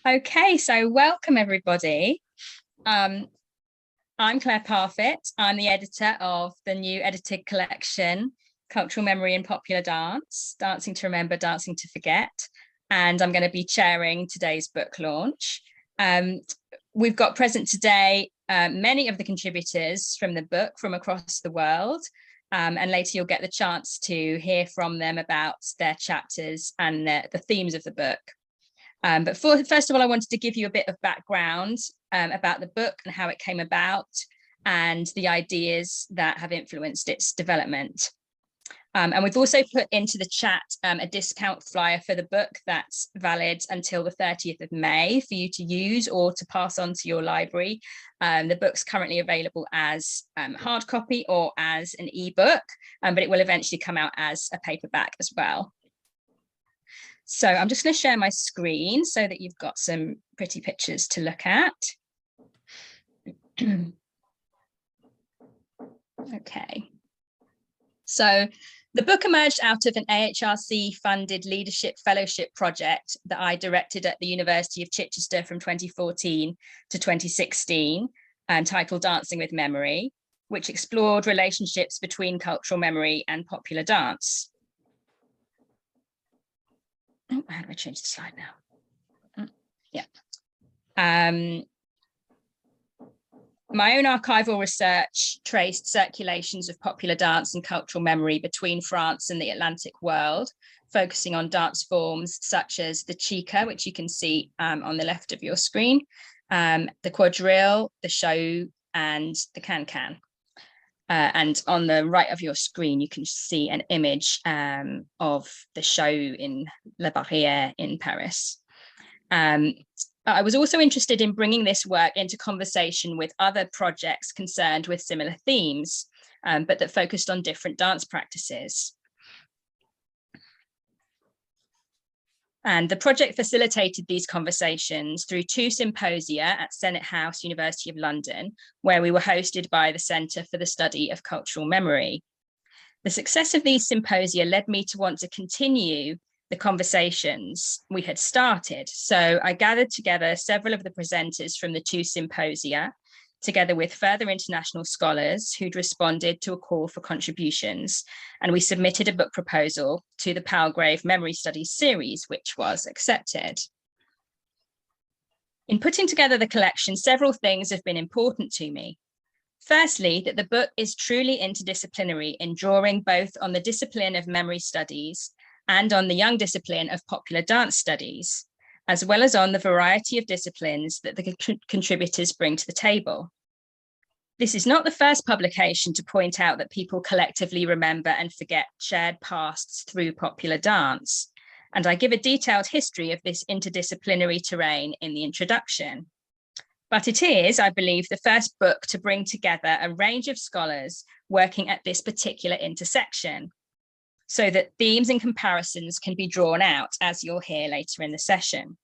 Okay, so welcome everybody. I'm Claire Parfitt. I'm the editor of the new edited collection, Cultural Memory in Popular Dance, Dancing to Remember, Dancing to Forget. And I'm going to be chairing today's book launch. We've got present today many of the contributors from the book from across the world. And later you'll get the chance to hear from them about their chapters and the themes of the book. But first of all, I wanted to give you a bit of background about the book and how it came about and the ideas that have influenced its development. And we've also put into the chat a discount flyer for the book that's valid until the 30th of May for you to use or to pass on to your library. The book's currently available as hard copy or as an ebook, but it will eventually come out as a paperback as well. So I'm just going to share my screen so that you've got some pretty pictures to look at. Okay. So the book emerged out of an AHRC-funded leadership fellowship project that I directed at the University of Chichester from 2014 to 2016, titled Dancing with Memory, which explored relationships between cultural memory and popular dance. Oh, how do I change the slide now? Yeah. My own archival research traced circulations of popular dance and cultural memory between France and the Atlantic world, focusing on dance forms such as the chica, which you can see on the left of your screen, the quadrille, the show, and the can-can. And on the right of your screen, you can see an image of the show in La Barrière in Paris. I was also interested in bringing this work into conversation with other projects concerned with similar themes, but that focused on different dance practices. And the project facilitated these conversations through 2 symposia at Senate House, University of London, where we were hosted by the Centre for the Study of Cultural Memory. The success of these symposia led me to want to continue the conversations we had started. So I gathered together several of the presenters from the 2 symposia, together with further international scholars who'd responded to a call for contributions. And we submitted a book proposal to the Palgrave Memory Studies series, which was accepted. In putting together the collection, several things have been important to me. Firstly, that the book is truly interdisciplinary in drawing both on the discipline of memory studies and on the young discipline of popular dance studies, as well as on the variety of disciplines that the contributors bring to the table. This is not the first publication to point out that people collectively remember and forget shared pasts through popular dance, and I give a detailed history of this interdisciplinary terrain in the introduction. But it is, I believe, the first book to bring together a range of scholars working at this particular intersection, so that themes and comparisons can be drawn out, as you'll hear later in the session.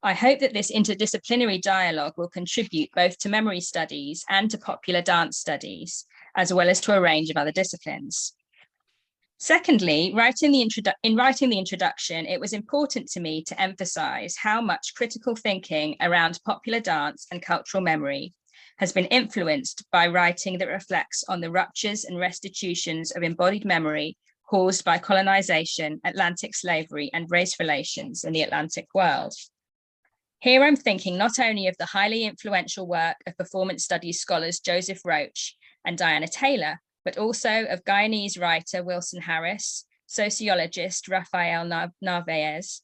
I hope that this interdisciplinary dialogue will contribute both to memory studies and to popular dance studies, as well as to a range of other disciplines. Secondly, in writing the introduction, it was important to me to emphasize how much critical thinking around popular dance and cultural memory has been influenced by writing that reflects on the ruptures and restitutions of embodied memory caused by colonization, Atlantic slavery, and race relations in the Atlantic world. Here I'm thinking not only of the highly influential work of performance studies scholars Joseph Roach and Diana Taylor, but also of Guyanese writer Wilson Harris, sociologist Rafael Narvaez,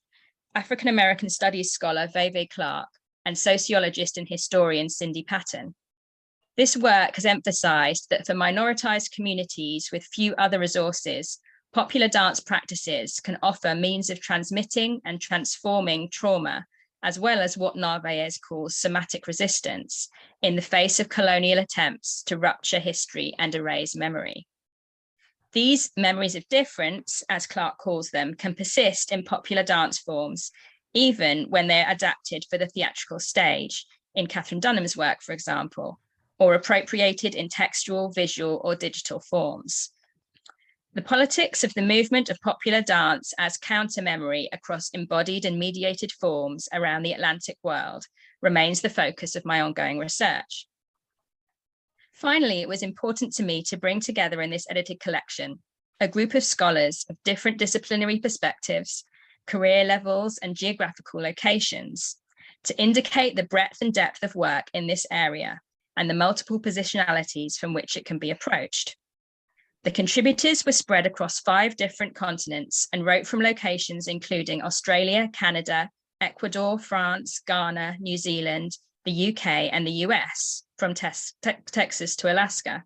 African-American studies scholar Veve Clark, and sociologist and historian Cindy Patton. This work has emphasized that for minoritized communities with few other resources, popular dance practices can offer means of transmitting and transforming trauma, as well as what Narvaez calls somatic resistance in the face of colonial attempts to rupture history and erase memory. These memories of difference, as Clark calls them, can persist in popular dance forms, even when they're adapted for the theatrical stage, in Catherine Dunham's work, for example, or appropriated in textual, visual, or digital forms. The politics of the movement of popular dance as counter-memory across embodied and mediated forms around the Atlantic world remains the focus of my ongoing research. Finally, it was important to me to bring together in this edited collection a group of scholars of different disciplinary perspectives, career levels, and geographical locations to indicate the breadth and depth of work in this area and the multiple positionalities from which it can be approached. The contributors were spread across 5 different continents and wrote from locations including Australia, Canada, Ecuador, France, Ghana, New Zealand, the UK, and the US, from Texas to Alaska.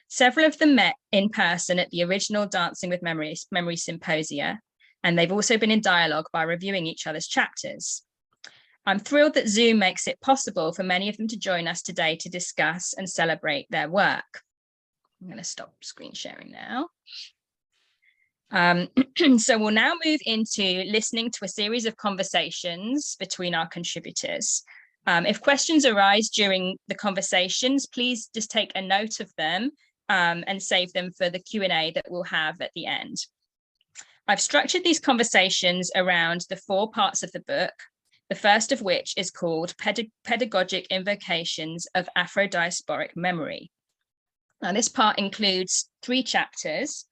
Several of them met in person at the original Dancing with Memory Symposia, and they've also been in dialogue by reviewing each other's chapters. I'm thrilled that Zoom makes it possible for many of them to join us today to discuss and celebrate their work. I'm going to stop screen sharing now. So we'll now move into listening to a series of conversations between our contributors. If questions arise during the conversations, please just take a note of them and save them for the Q&A that we'll have at the end. I've structured these conversations around the 4 parts of the book, the first of which is called Pedagogic Invocations of Afro-diasporic Memory. Now, this part includes 3 chapters: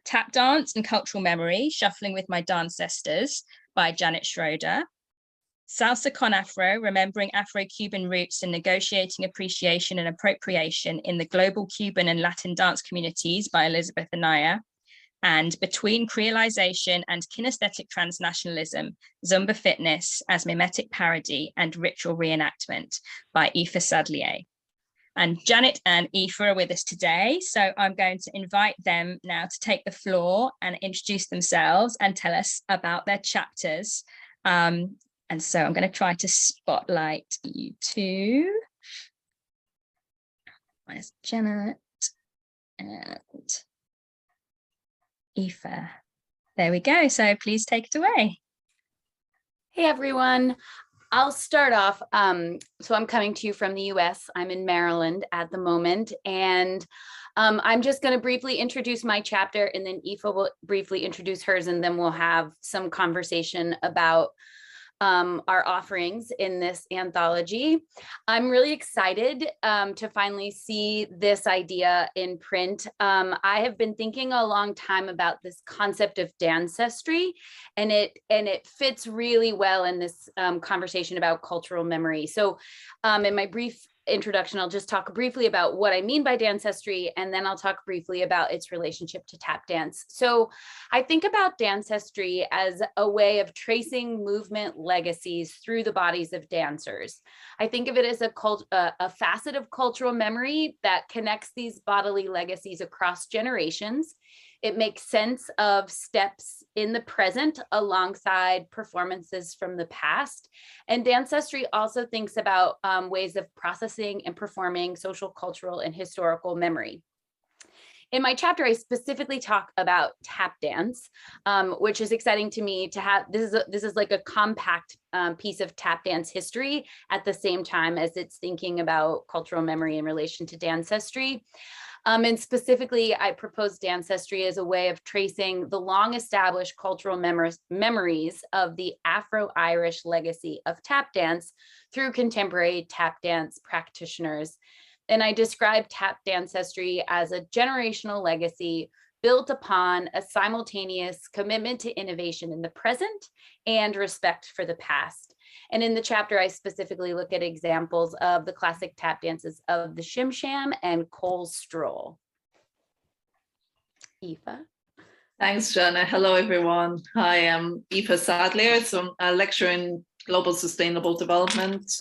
Tap Dance and Cultural Memory, Shuffling with My Dancestors by Janet Schroeder; Salsa con Afro, Remembering Afro-Cuban Roots and Negotiating Appreciation and Appropriation in the Global Cuban and Latin Dance Communities by Elizabeth Anaya; and Between Creolization and Kinesthetic Transnationalism, Zumba Fitness as Mimetic Parody and Ritual Reenactment by Aoife Sadlier. And Janet and Aoife are with us today, so I'm going to invite them now to take the floor and introduce themselves and tell us about their chapters. And so I'm going to try to spotlight you two. There's Janet and Aoife. There we go. So please take it away. Hey, everyone. I'll start off. So I'm coming to you from the US. I'm in Maryland at the moment. And I'm just going to briefly introduce my chapter, and then Aoife will briefly introduce hers, and then we'll have some conversation about our offerings in this anthology. I'm really excited to finally see this idea in print. I have been thinking a long time about this concept of dancestry, and it fits really well in this conversation about cultural memory. So in my brief introduction, I'll just talk briefly about what I mean by dancestry, and then I'll talk briefly about its relationship to tap dance. So I think about dancestry as a way of tracing movement legacies through the bodies of dancers. I think of it as a facet of cultural memory that connects these bodily legacies across generations. It makes sense of steps in the present alongside performances from the past. And dancestry also thinks about ways of processing and performing social, cultural, and historical memory. In my chapter, I specifically talk about tap dance, which is exciting to me to have. This is like a compact piece of tap dance history at the same time as it's thinking about cultural memory in relation to dancestry. And specifically, I propose dancestry as a way of tracing the long-established cultural memories of the Afro-Irish legacy of tap dance through contemporary tap dance practitioners. And I describe tap dancestry as a generational legacy built upon a simultaneous commitment to innovation in the present and respect for the past. And in the chapter, I specifically look at examples of the classic tap dances of the Shim Sham and Cole's Stroll. Aoife. Thanks, Jenna. Hello, everyone. Hi, I'm Aoife Sadlier. So I'm a lecturer in global sustainable development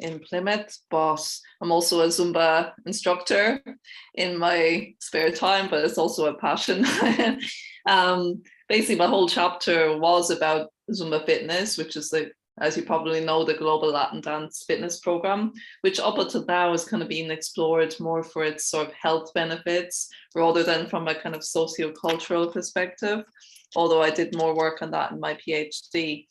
in Plymouth, but I'm also a Zumba instructor in my spare time, but it's also a passion. Basically, my whole chapter was about Zumba Fitness, which is as you probably know, the global Latin dance fitness program, which up until now is kind of being explored more for its sort of health benefits rather than from a kind of socio-cultural perspective, although I did more work on that in my PhD.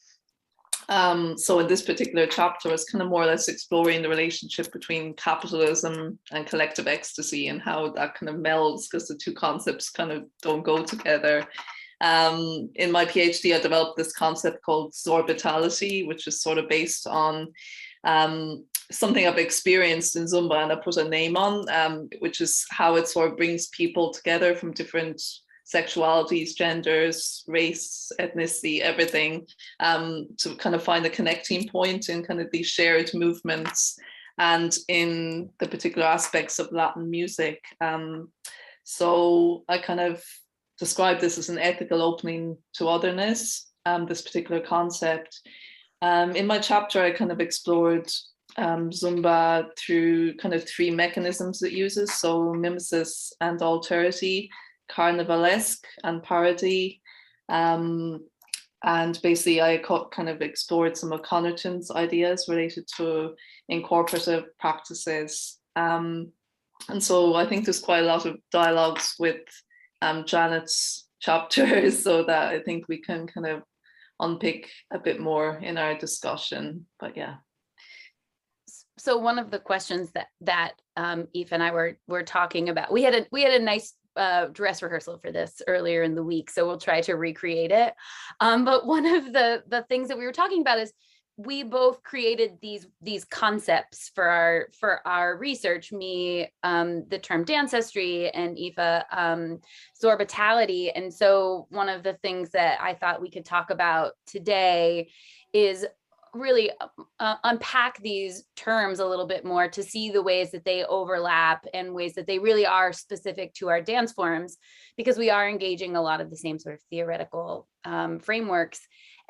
So in this particular chapter, it's kind of more or less exploring the relationship between capitalism and collective ecstasy and how that kind of melds, because the two concepts kind of don't go together. In my PhD, I developed this concept called zorbitality, which is sort of based on something I've experienced in Zumba, and I put a name on, which is how it sort of brings people together from different sexualities, genders, race, ethnicity, everything, to kind of find a connecting point in kind of these shared movements and in the particular aspects of Latin music. So I kind of describe this as an ethical opening to otherness, this particular concept. In my chapter, I kind of explored Zumba through kind of three mechanisms it uses, so mimesis and alterity, carnivalesque and parody. And basically I kind of explored some of Connerton's ideas related to incorporative practices. And so I think there's quite a lot of dialogues with Janet's chapters, so that I think we can kind of unpick a bit more in our discussion, but yeah. So one of the questions that Aoife and I were talking about, we had a nice dress rehearsal for this earlier in the week, so we'll try to recreate it. But one of the things that we were talking about is we both created these concepts for our research. Me, the term dancestry, and Aoife, zorbitality. And so one of the things that I thought we could talk about today is really unpack these terms a little bit more to see the ways that they overlap and ways that they really are specific to our dance forms, because we are engaging a lot of the same sort of theoretical frameworks.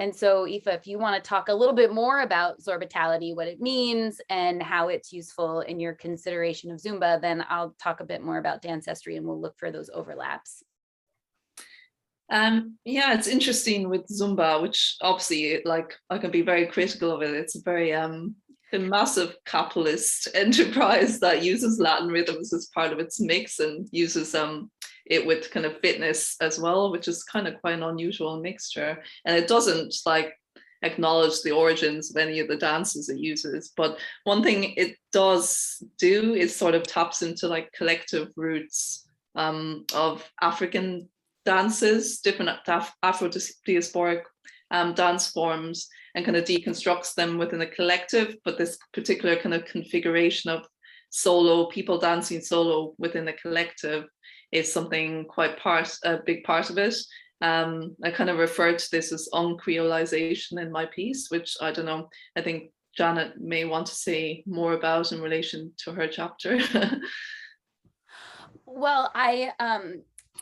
And so Aoife, if you want to talk a little bit more about zorbitality, what it means and how it's useful in your consideration of Zumba, then I'll talk a bit more about dancestry and we'll look for those overlaps. Yeah, it's interesting with Zumba, which obviously, like, I can be very critical of it. It's a very a massive capitalist enterprise that uses Latin rhythms as part of its mix and uses it with kind of fitness as well, which is kind of quite an unusual mixture. And it doesn't like acknowledge the origins of any of the dances it uses. But one thing it does do is sort of taps into like collective roots of African dances, different Afro-diasporic dance forms, and kind of deconstructs them within a collective. But this particular kind of configuration of solo, people dancing solo within a collective is something quite a big part of it. I kind of referred to this as uncreolization in my piece, which I don't know, I think Janet may want to say more about in relation to her chapter. Well, I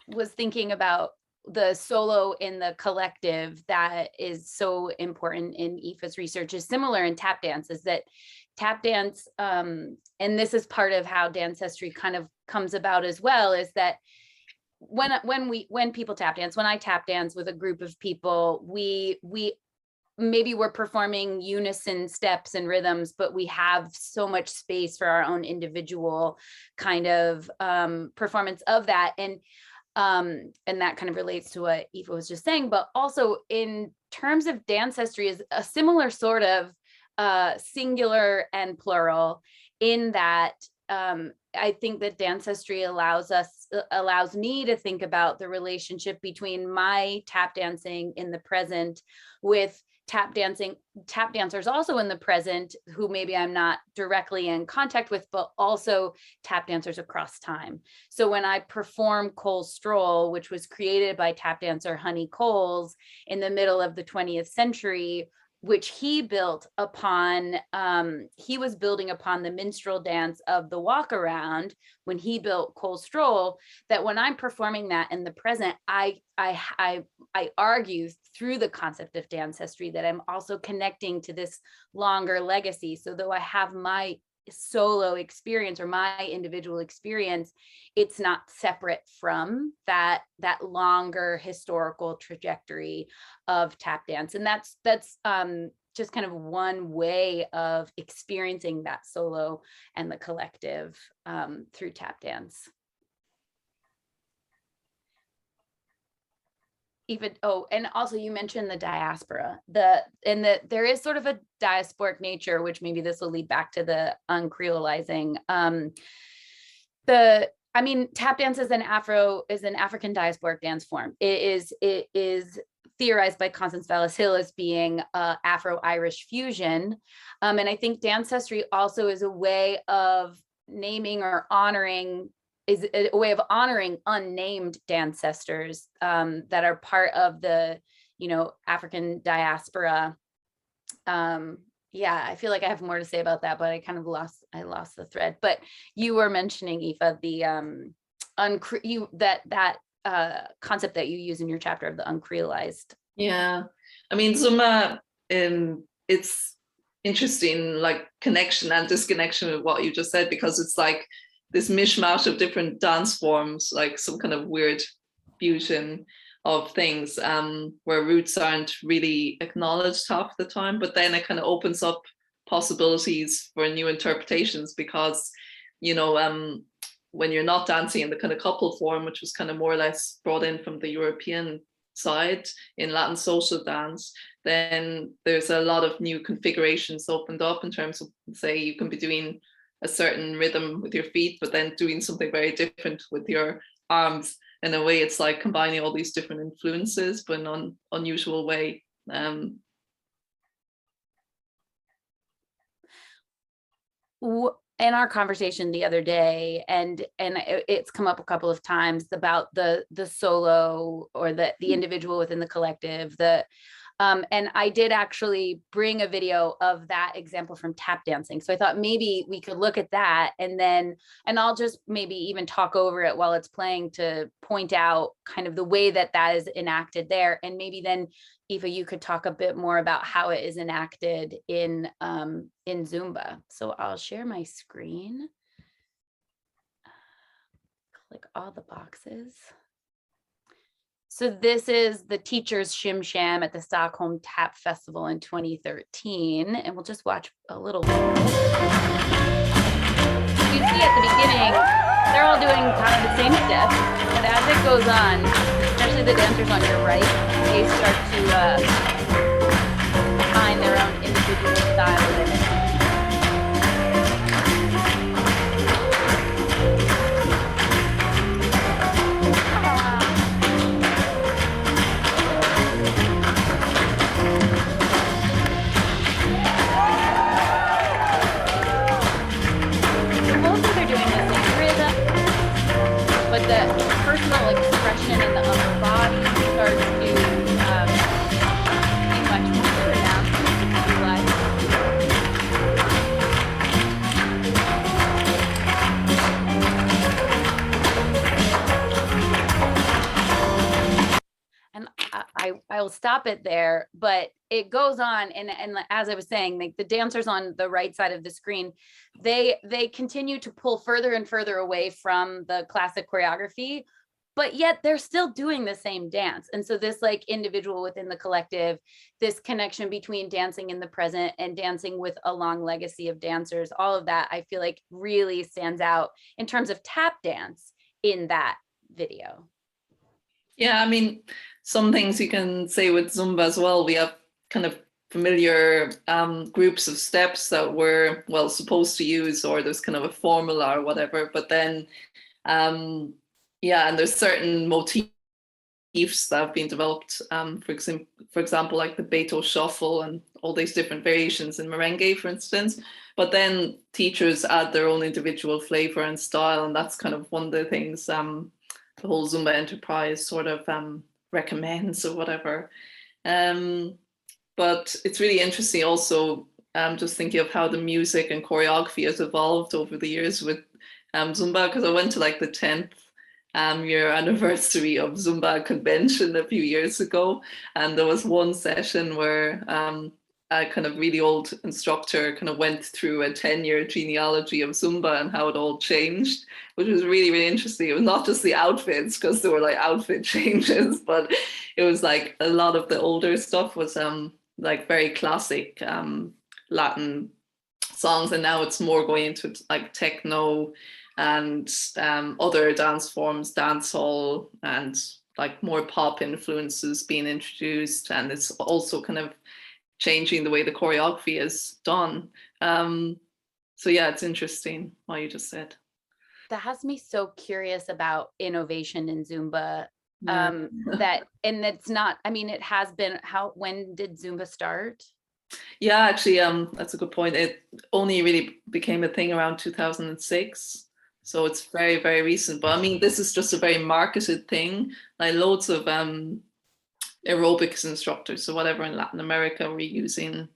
was thinking about the solo in the collective that is so important in Aoife's research is similar in tap dance, is that tap dance, and this is part of how dancestry kind of comes about as well, is that when people tap dance, when I tap dance with a group of people, we maybe we're performing unison steps and rhythms, but we have so much space for our own individual kind of performance of that. And that kind of relates to what Aoife was just saying, but also in terms of dancestry is a similar sort of singular and plural, in that I think that dancestry allows me to think about the relationship between my tap dancing in the present with tap dancers also in the present, who maybe I'm not directly in contact with, but also tap dancers across time. So when I perform Cole's Stroll, which was created by tap dancer Honey Coles in the middle of the 20th century, which he built upon, he was building upon the minstrel dance of the walk around when he built Cole's Stroll, that when I'm performing that in the present, I argue through the concept of dancestry that I'm also connecting to this longer legacy. So though I have my solo experience or my individual experience, it's not separate from that longer historical trajectory of tap dance. And that's just kind of one way of experiencing that solo and the collective through tap dance. even, oh, and also you mentioned the diaspora, there is sort of a diasporic nature, which maybe this will lead back to the uncreolizing. I mean, tap dance is an African diasporic dance form. It is theorized by Constance Vallis Hill as being Afro-Irish fusion. And I think Dancestry also is a way of naming or honoring, is a way of honoring unnamed dancestors that are part of the, African diaspora. Yeah, I feel like I have more to say about that, but I kind of lost the thread. But you were mentioning, Aoife, the concept that you use in your chapter of the uncreolized. Yeah, I mean, Zumba, it's interesting, like connection and disconnection with what you just said, because it's like this mishmash of different dance forms, like some kind of weird fusion of things where roots aren't really acknowledged half the time, but then it kind of opens up possibilities for new interpretations, because when you're not dancing in the kind of couple form, which was kind of more or less brought in from the European side in Latin social dance, then there's a lot of new configurations opened up in terms of, say, you can be doing a certain rhythm with your feet, but then doing something very different with your arms. In a way, it's like combining all these different influences, but in an unusual way. In our conversation the other day, and it's come up a couple of times about the solo or the individual within the collective, and I did actually bring a video of that example from tap dancing. So I thought maybe we could look at that, and I'll just maybe even talk over it while it's playing to point out kind of the way that is enacted there. And maybe then, Aoife, you could talk a bit more about how it is enacted in Zumba. So I'll share my screen. Click all the boxes. So this is the teacher's Shim Sham at the Stockholm Tap Festival in 2013. And we'll just watch a little bit. You see at the beginning, they're all doing kind of the same steps, but as it goes on, especially the dancers on your right, they start to find their own individual style within it. But the personal expression in the upper body starts to be much more pronounced in your life. And I will stop it there, but it goes on, and as I was saying, like the dancers on the right side of the screen, they continue to pull further and further away from the classic choreography, but yet they're still doing the same dance. And so this like individual within the collective, this connection between dancing in the present and dancing with a long legacy of dancers, all of that I feel like really stands out in terms of tap dance in that video. Yeah, I mean, some things you can say with Zumba as well. We have kind of familiar groups of steps that we're supposed to use, or there's kind of a formula or whatever, but then and there's certain motifs that have been developed, for example, like the Beto shuffle and all these different variations in merengue, for instance, but then teachers add their own individual flavor and style, and that's kind of one of the things the whole Zumba enterprise sort of recommends or whatever. But it's really interesting also, just thinking of how the music and choreography has evolved over the years with Zumba, because I went to like the 10th year anniversary of Zumba convention a few years ago, and there was one session where a kind of really old instructor kind of went through a 10-year genealogy of Zumba and how it all changed, which was really, really interesting. It was not just the outfits, because there were like outfit changes, but it was like a lot of the older stuff was like very classic Latin songs, and now it's more going into like techno and other dance forms, dancehall, and like more pop influences being introduced, and it's also kind of changing the way the choreography is done. So yeah, it's interesting what you just said. That has me so curious about innovation in Zumba. Yeah. And it's not, I mean, it has been, when did Zumba start? Yeah, actually, that's a good point. It only really became a thing around 2006. So it's very, very recent. But I mean, this is just a very marketed thing. Like loads of aerobics instructors or whatever in Latin America were using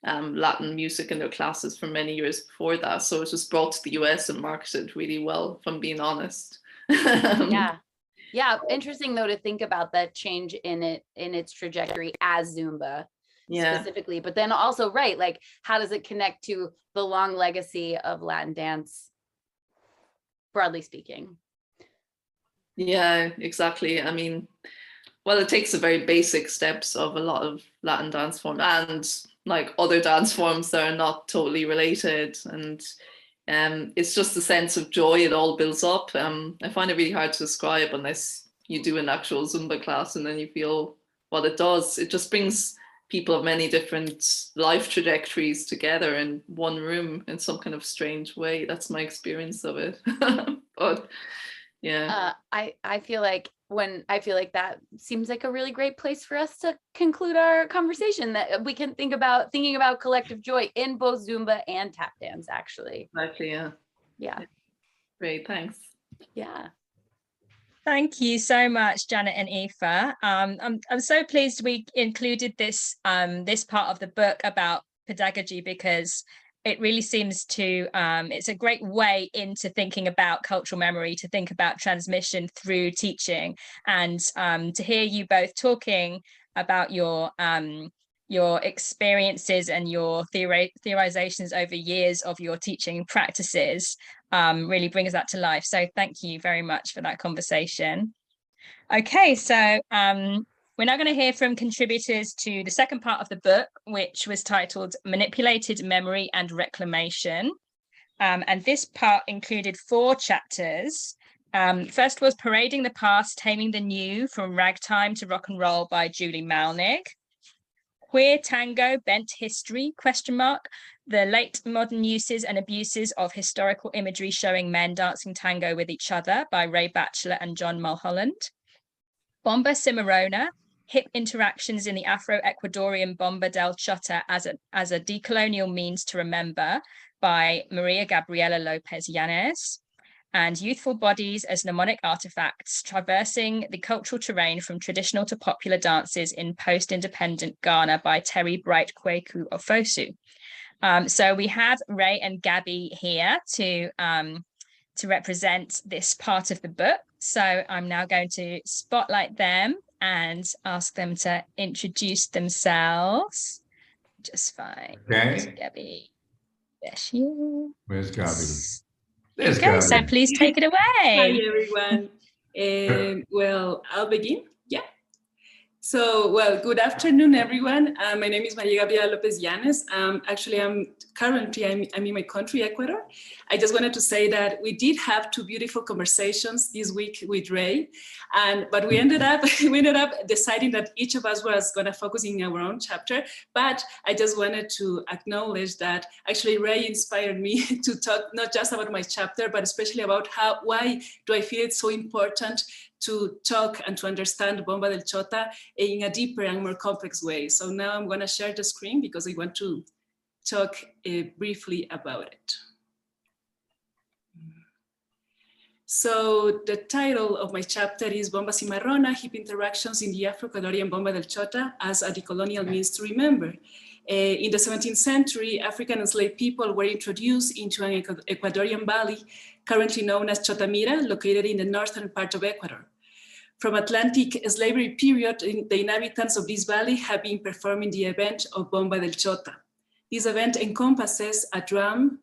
Latin music in their classes for many years before that. So it was brought to the US and marketed really well, if I'm being honest. Yeah. Interesting though to think about that change in its trajectory as Zumba specifically, but then also, right, like how does it connect to the long legacy of Latin dance, broadly speaking? Yeah, exactly. I mean, well, it takes the very basic steps of a lot of Latin dance forms and like other dance forms that are not totally related. And it's just the sense of joy it all builds up. I find it really hard to describe unless you do an actual Zumba class and then you feel what it does. It just brings people of many different life trajectories together in one room in some kind of strange way. That's my experience of it. But yeah. I feel like that seems like a really great place for us to conclude our conversation, that we can thinking about collective joy in both Zumba and tap dance, actually. Exactly, yeah. Great, thanks. Yeah. Thank you so much, Janet and Aoife. I'm so pleased we included this this part of the book about pedagogy, because it really seems to it's a great way into thinking about cultural memory, to think about transmission through teaching, and to hear you both talking about your experiences and your theorizations over years of your teaching practices really brings that to life. So thank you very much for that conversation. Okay, so we're now going to hear from contributors to the second part of the book, which was titled Manipulated Memory and Reclamation. And this part included 4 chapters. First was Parading the Past, Taming the New, From Ragtime to Rock and Roll by Julie Malnig. Queer Tango, Bent History, ? The Late Modern Uses and Abuses of Historical Imagery Showing Men Dancing Tango with Each Other by Ray Batchelor and John Mulholland. Bomba Cimarrona, Hip Interactions in the Afro-Ecuadorian Bomba del Chota as a Decolonial Means to Remember by Maria Gabriela Lopez Yanez. And Youthful Bodies as Mnemonic Artifacts, Traversing the Cultural Terrain from Traditional to Popular Dances in Post-Independent Ghana by Terry Bright Kweku Ofosu. So we have Ray and Gabby here to represent this part of the book. So I'm now going to spotlight them and ask them to introduce themselves. Just fine. Okay. Gabby. There she is. Where's Gabby? There's Gabby. So please take it away. Hi, everyone. Well, I'll begin. Yeah. So, well, good afternoon, everyone. My name is Maria Gabriela Lopez Yanez. Actually, I'm in my country, Ecuador. I just wanted to say that we did have 2 beautiful conversations this week with Ray, but we ended up deciding that each of us was going to focus in our own chapter. But I just wanted to acknowledge that actually Ray inspired me to talk not just about my chapter, but especially about why do I feel it's so important to talk and to understand Bomba del Chota in a deeper and more complex way. So now I'm going to share the screen because I want to talk briefly about it. So the title of my chapter is Bomba Cimarrona, Hip Interactions in the Afro-Ecuadorian Bomba del Chota as a Decolonial Means to Remember. In the 17th century, African enslaved people were introduced into an Ecuadorian valley, currently known as Chotamira, located in the northern part of Ecuador. From Atlantic slavery period, the inhabitants of this valley have been performing the event of Bomba del Chota. This event encompasses a drum,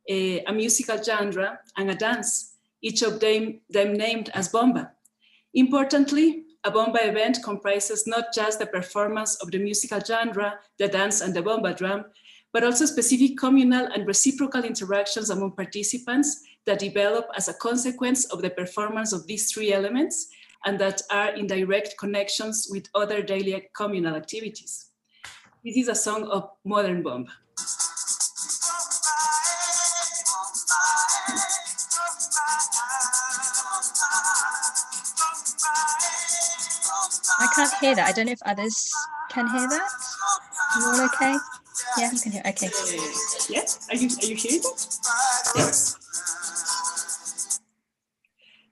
a musical genre, and a dance, each of them named as Bomba. Importantly, a Bomba event comprises not just the performance of the musical genre, the dance, and the Bomba drum, but also specific communal and reciprocal interactions among participants that develop as a consequence of the performance of these 3 elements, and that are in direct connections with other daily communal activities. This is a song of modern bomba. I can't hear that. I don't know if others can hear that. You all okay? Yeah, you can hear. Okay. Yes. Are you hearing that? Yes.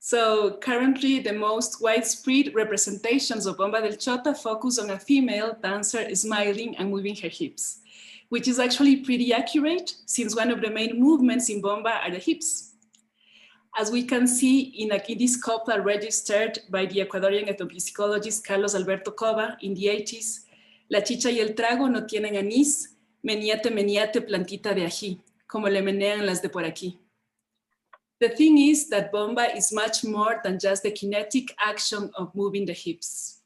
So currently, the most widespread representations of bomba del chota focus on a female dancer smiling and moving her hips, which is actually pretty accurate since one of the main movements in bomba are the hips. As we can see in this couple registered by the Ecuadorian ethnomusicologist Carlos Alberto Cova in the 80s, la chicha y el trago no tienen anís, meníate, meníate, plantita de ají, como le menean las de por aquí. The thing is that bomba is much more than just the kinetic action of moving the hips.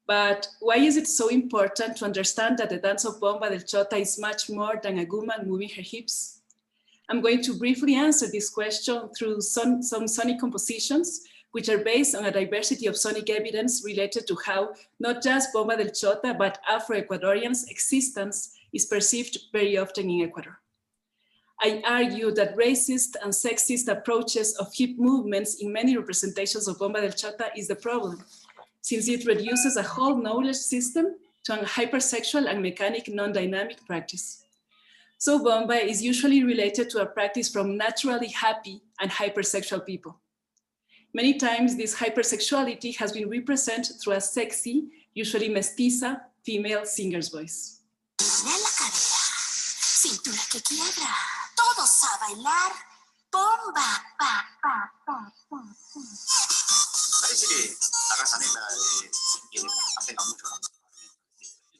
But why is it so important to understand that the dance of bomba del chota is much more than a woman moving her hips? I'm going to briefly answer this question through some sonic compositions, which are based on a diversity of sonic evidence related to how not just bomba del chota, but Afro-Ecuadorians' existence is perceived very often in Ecuador. I argue that racist and sexist approaches of hip movements in many representations of bomba del chota is the problem, since it reduces a whole knowledge system to a hypersexual and mechanic non-dynamic practice. So bomba is usually related to a practice from naturally happy and hypersexual people. Many times this hypersexuality has been represented through a sexy, usually mestiza, female singer's voice. Cintura que quiebra, todos a bailar, bomba, pa, pa, pa, pa, pa. Parece que la raza negra afecta mucho, ¿no?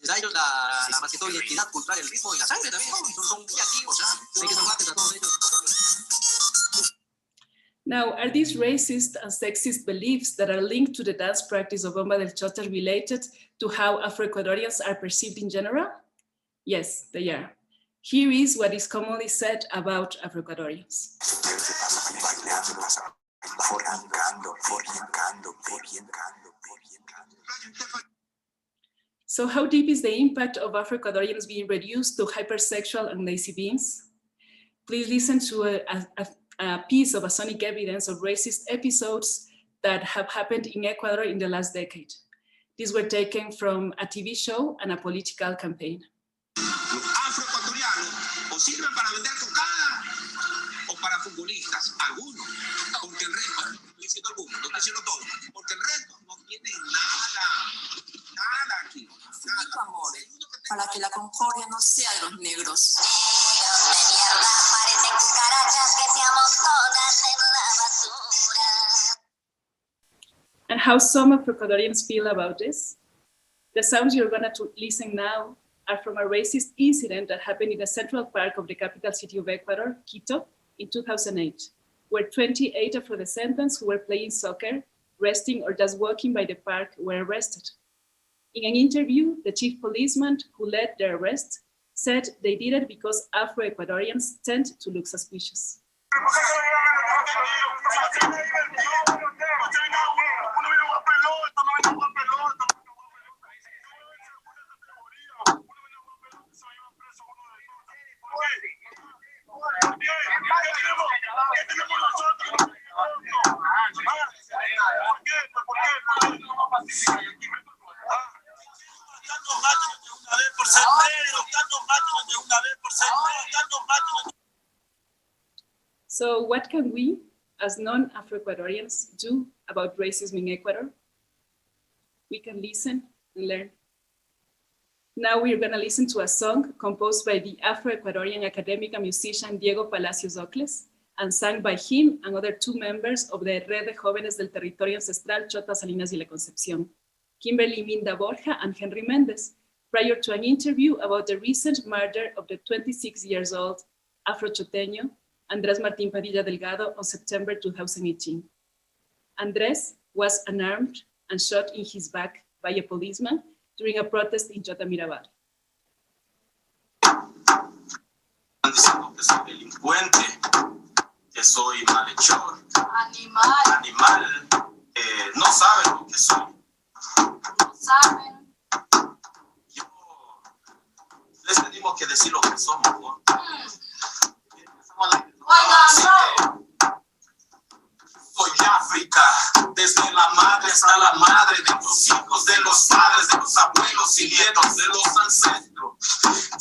A ellos la más que todo identidad cultural, el ritmo y la sangre también son muy activos, ¿no? Hay que salvarles a todos ellos. Now, are these racist and sexist beliefs that are linked to the dance practice of bomba del chota related to how Afro-Ecuadorians are perceived in general? Yes, they are. Here is what is commonly said about Afro-Ecuadorians. So how deep is the impact of Afro-Ecuadorians being reduced to hypersexual and lazy beings? Please listen to a piece of a sonic evidence of racist episodes that have happened in Ecuador in the last decade. These were taken from a TV show and a political campaign. O sirven para vender cocada o para futbolistas, algunos, porque el resto, no estoy diciendo algunos, no estoy diciendo todos, porque el resto no tiene nada aquí. Nada. Amor, para que la concordia no sea de los negros. And how some Afro-Ecuadorians feel about this? The sounds you're going to listen now are from a racist incident that happened in the Central Park of the capital city of Ecuador, Quito, in 2008, where 28 Afro-descendants who were playing soccer, resting, or just walking by the park were arrested. In an interview, the chief policeman who led their arrest said they did it because Afro-Ecuadorians tend to look suspicious. So what can we, as non-Afro-Ecuadorians, do about racism in Ecuador? We can listen and learn. Now we're going to listen to a song composed by the Afro-Ecuadorian academic and musician Diego Palacios Ocles and sung by him and other two members of the Red de Jóvenes del Territorio Ancestral Chota, Salinas y La Concepción, Kimberly Minda Borja and Henry Mendez, prior to an interview about the recent murder of the 26-year-old Afro-Choteño, Andrés Martín Padilla Delgado, on September 2018. Andrés was unarmed and shot in his back by a policeman during a protest in Chota Mirabal. Diciendo que soy delincuente, que soy malhechor, animal, no saben lo que son. No saben. Yo les tenemos que decir lo que somos, ¿no? Oigan, no. Soy África, desde la madre hasta la madre, de los hijos, de los padres, de los abuelos y nietos, de los ancestros.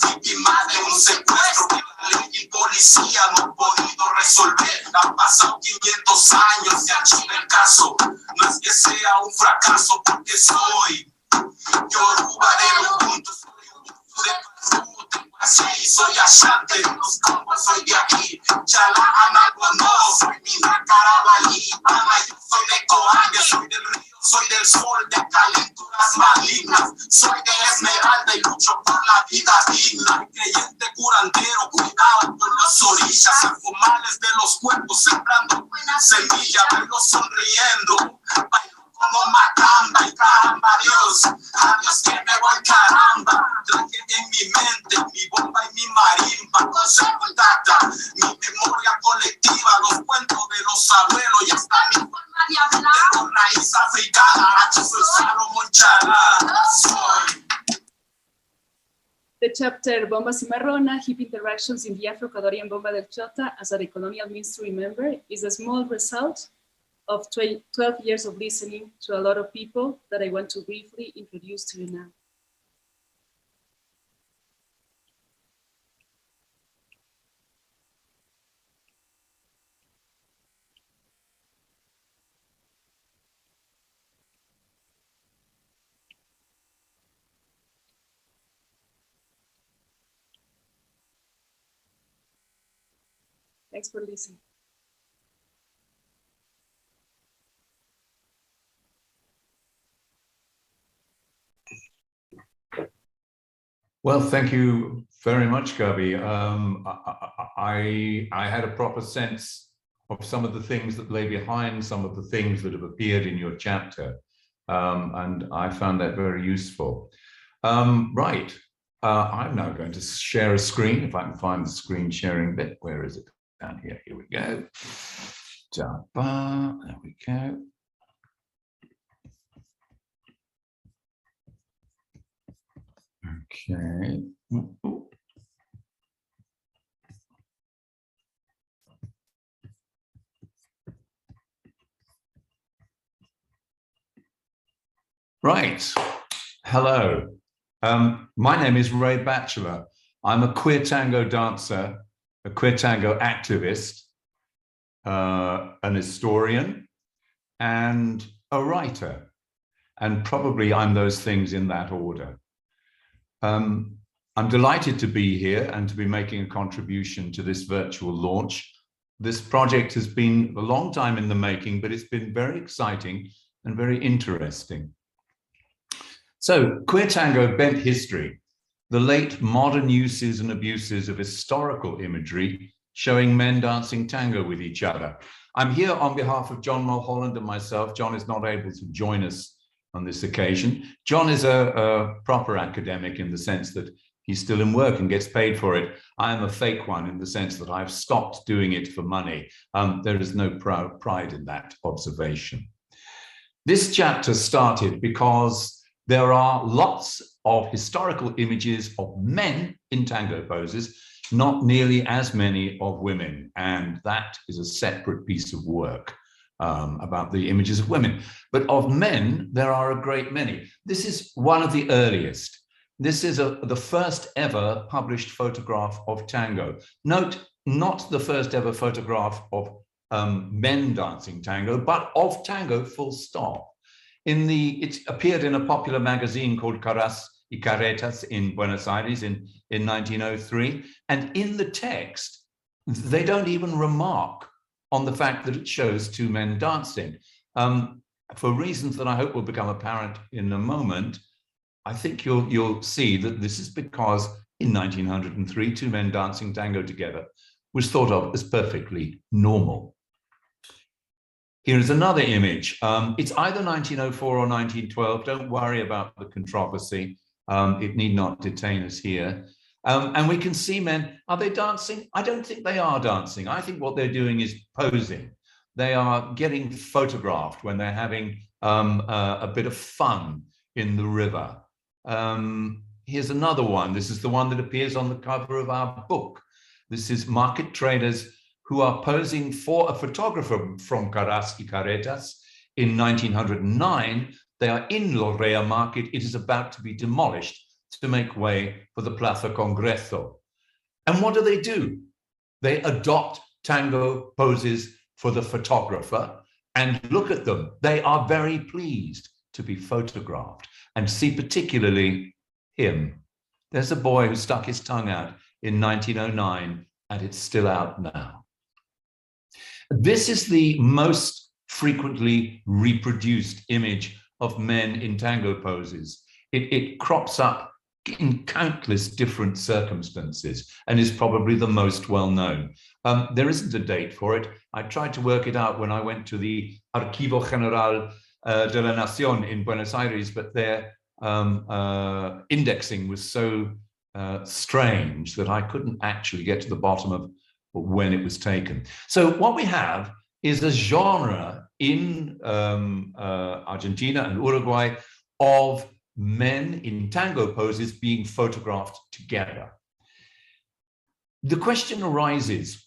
Víctima de un secuestro que la ley y policía no han podido resolver. Han pasado 500 años, se archiva el caso. No es que sea un fracaso porque soy Yoruba de Ubuntu, soy Ubuntu de Palgrave, tengo así, soy Ashanti de los Congos, soy de aquí. Chala Anagono, soy Mina Carabalí, Ana, yo soy de Coaña, soy del río, soy del sol, de calenturas malignas, soy de Esmeralda y lucho por la vida digna. Creyente curandero, cuidado con los orillas, informales de los cuerpos, sembrando buenas semillas, bailo sonriendo, bailo como macamba y caramba Dios, adiós que me voy caramba. Traje en mi mente mi bomba y mi marimba, conservo intacta mi memoria colectiva, los cuentos de los abuelos y hasta mi forma de hablar. Tengo raíz africana, aquí soy Salomón Chalá, soy. The chapter Bomba Cimarrona, Hip Interactions in the Afro-Ecuadorian Bomba del Chota as a Decolonial Means to Remember is a small result of 12 years of listening to a lot of people that I want to briefly introduce to you now. Thanks for listening. Well, thank you very much, Gabi. I had a proper sense of some of the things that lay behind some of the things that have appeared in your chapter, and I found that very useful. Right, I'm now going to share a screen, if I can find the screen sharing bit. Where is it? Down here, here we go. There we go. Okay. Right. Hello. My name is Ray Batchelor. I'm a queer tango dancer, a queer tango activist, an historian, and a writer. And probably I'm those things in that order. I'm delighted to be here and to be making a contribution to this virtual launch. This project has been a long time in the making, but it's been very exciting and very interesting. So, queer tango bent history, the late modern uses and abuses of historical imagery showing men dancing tango with each other. I'm here on behalf of John Mulholland and myself. John is not able to join us on this occasion. John is a proper academic in the sense that he's still in work and gets paid for it. I am a fake one in the sense that I've stopped doing it for money. There is no pride in that observation. This chapter started because there are lots of historical images of men in tango poses, not nearly as many of women, and that is a separate piece of work. About the images of women, but of men, there are a great many. This is one of the earliest. This is the first ever published photograph of tango. Note, not the first ever photograph of men dancing tango, but of tango full stop. It appeared in a popular magazine called Caras y Caretas in Buenos Aires in 1903. And in the text, they don't even remark on the fact that it shows two men dancing. For reasons that I hope will become apparent in a moment, I think you'll see that this is because in 1903, two men dancing tango together was thought of as perfectly normal. Here is another image. It's either 1904 or 1912. Don't worry about the controversy. It need not detain us here. And we can see men, are they dancing? I don't think they are dancing. I think what they're doing is posing. they are getting photographed when they're having a bit of fun in the river. Here's another one. This is the one that appears on the cover of our book. This is market traders who are posing for a photographer from Carras y Carretas in 1909. They are in Lorrea market. It is about to be demolished to make way for the Plaza Congreso. And what do? They adopt tango poses for the photographer, and look at them. They are very pleased to be photographed, and see particularly him. There's a boy who stuck his tongue out in 1909, and it's still out now. This is the most frequently reproduced image of men in tango poses. It crops up in countless different circumstances and is probably the most well known. There isn't a date for it. I tried to work it out when I went to the Archivo General de la Nación in Buenos Aires, but their indexing was so strange that I couldn't actually get to the bottom of when it was taken. So what we have is a genre in Argentina and Uruguay of men in tango poses being photographed together. The question arises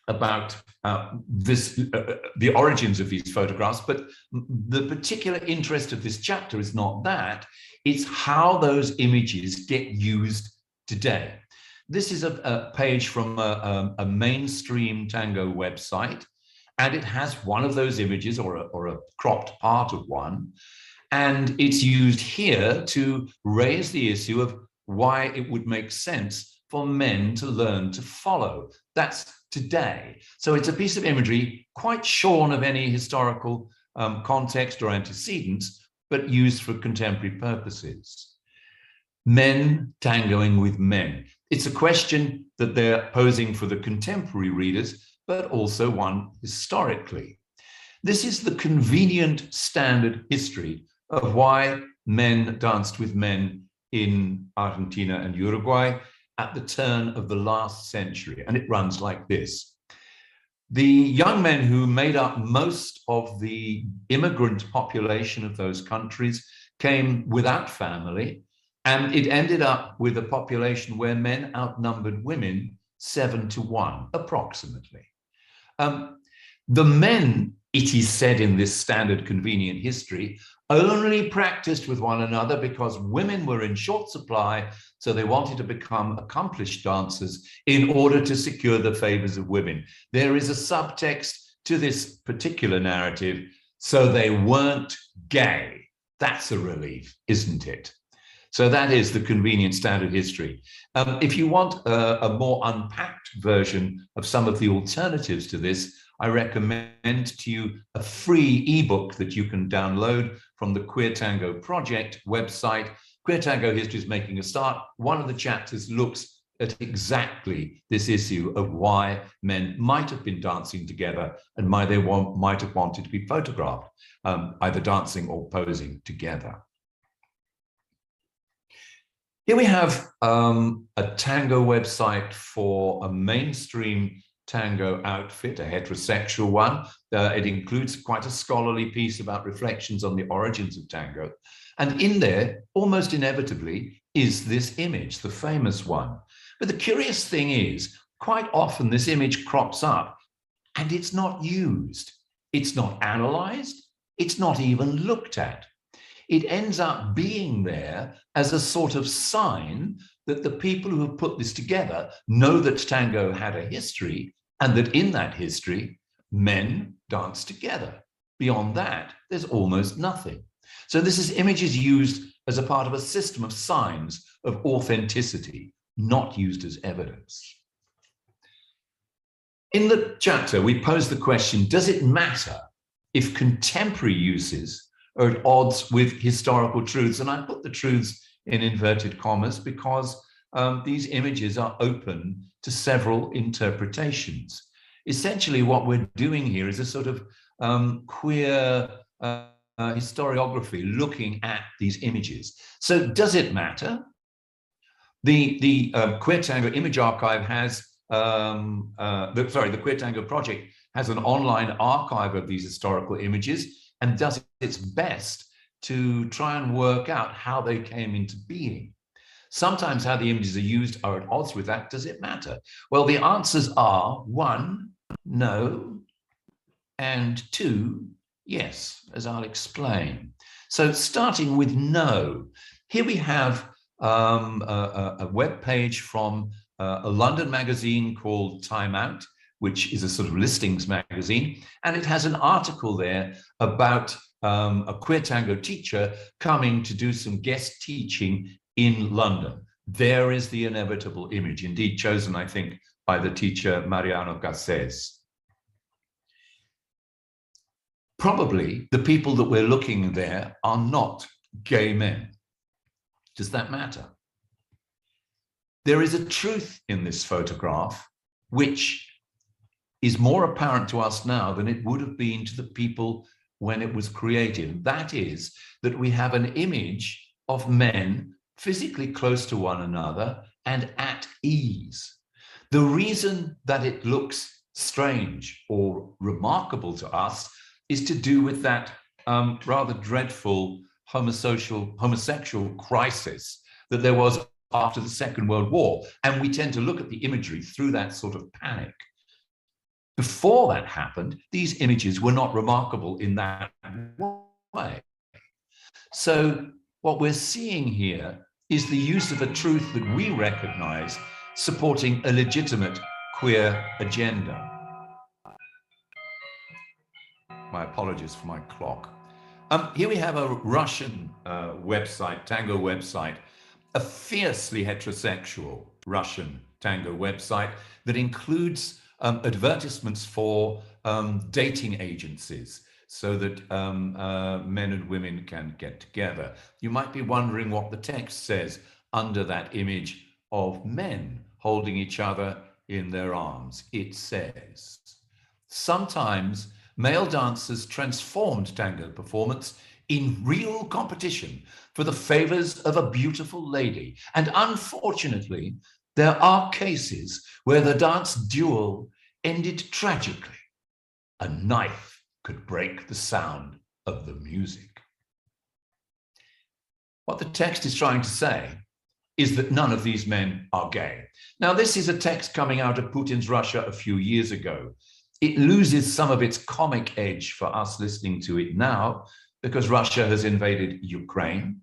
about the origins of these photographs, but the particular interest of this chapter is not that, it's how those images get used today. This is a page from a mainstream tango website, and it has one of those images or a cropped part of one. And it's used here to raise the issue of why it would make sense for men to learn to follow. That's today. So it's a piece of imagery quite shorn of any historical context or antecedents, but used for contemporary purposes. Men tangoing with men. It's a question that they're posing for the contemporary readers, but also one historically. This is the convenient standard history of why men danced with men in Argentina and Uruguay at the turn of the last century. And it runs like this. The young men who made up most of the immigrant population of those countries came without family, and it ended up with a population where men outnumbered women 7-1, approximately. The men, it is said in this standard convenient history, only practiced with one another because women were in short supply, so they wanted to become accomplished dancers in order to secure the favors of women. There is a subtext to this particular narrative, so they weren't gay. That's a relief, isn't it? So that is the convenient standard history. If you want a more unpacked version of some of the alternatives to this, I recommend to you a free ebook that you can download from the Queer Tango Project website. Queer Tango History is making a start. One of the chapters looks at exactly this issue of why men might have been dancing together and why they might have wanted to be photographed, either dancing or posing together. Here we have a tango website for a mainstream tango outfit, a heterosexual one. It includes quite a scholarly piece about reflections on the origins of tango. And in there, almost inevitably, is this image, the famous one. But the curious thing is, quite often this image crops up and it's not used. It's not analyzed. It's not even looked at. It ends up being there as a sort of sign that the people who have put this together know that tango had a history, and that in that history, men danced together. Beyond that, there's almost nothing. So this image is used as a part of a system of signs of authenticity, not used as evidence. In the chapter, we pose the question, does it matter if contemporary uses are at odds with historical truths? And I put the truths in inverted commas because these images are open to several interpretations. Essentially, what we're doing here is a sort of queer historiography looking at these images. So does it matter? The Queer Tango Image Archive has, the Queer Tango Project has an online archive of these historical images and does its best to try and work out how they came into being. Sometimes how the images are used are at odds with that. Does it matter? Well, the answers are 1, no, and 2, yes, as I'll explain. So starting with no, here we have a web page from a London magazine called Time Out, which is a sort of listings magazine, and it has an article there about a queer tango teacher coming to do some guest teaching in London. There is the inevitable image, indeed chosen, I think, by the teacher Mariano Garcés. Probably the people that we're looking there are not gay men. Does that matter? There is a truth in this photograph which is more apparent to us now than it would have been to the people when it was created. That is that we have an image of men physically close to one another and at ease. The reason that it looks strange or remarkable to us is to do with that rather dreadful homosexual crisis that there was after the Second World War. And we tend to look at the imagery through that sort of panic. Before that happened, these images were not remarkable in that way. So what we're seeing here is the use of a truth that we recognize supporting a legitimate queer agenda. My apologies for my clock. Here we have a Russian website, tango website, a fiercely heterosexual Russian tango website that includes advertisements for dating agencies so that men and women can get together. You might be wondering what the text says under that image of men holding each other in their arms. It says, sometimes male dancers transformed tango performance in real competition for the favors of a beautiful lady. And unfortunately, there are cases where the dance duel ended tragically. A knife could break the sound of the music. What the text is trying to say is that none of these men are gay. Now, this is a text coming out of Putin's Russia a few years ago. It loses some of its comic edge for us listening to it now because Russia has invaded Ukraine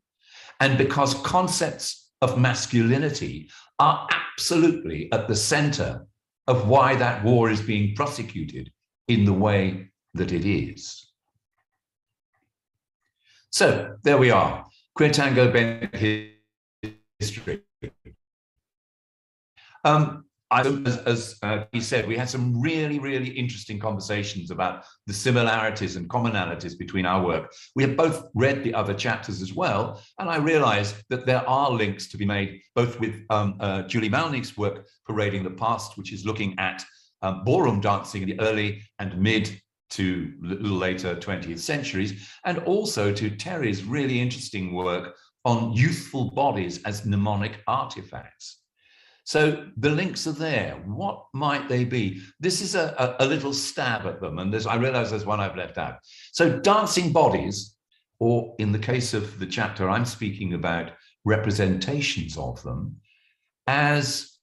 and because concepts of masculinity are absolutely at the center of why that war is being prosecuted in the way that it is. So there we are, queer tango history. As he said, we had some really, really interesting conversations about the similarities and commonalities between our work. We have both read the other chapters as well, and I realized that there are links to be made both with Julie Malnick's work, Parading the Past, which is looking at ballroom dancing in the early and mid to little later 20th centuries, and also to Terry's really interesting work on youthful bodies as mnemonic artifacts. So the links are there. What might they be? This is a little stab at them, and I realize there's one I've left out. So dancing bodies, or in the case of the chapter I'm speaking about, representations of them, as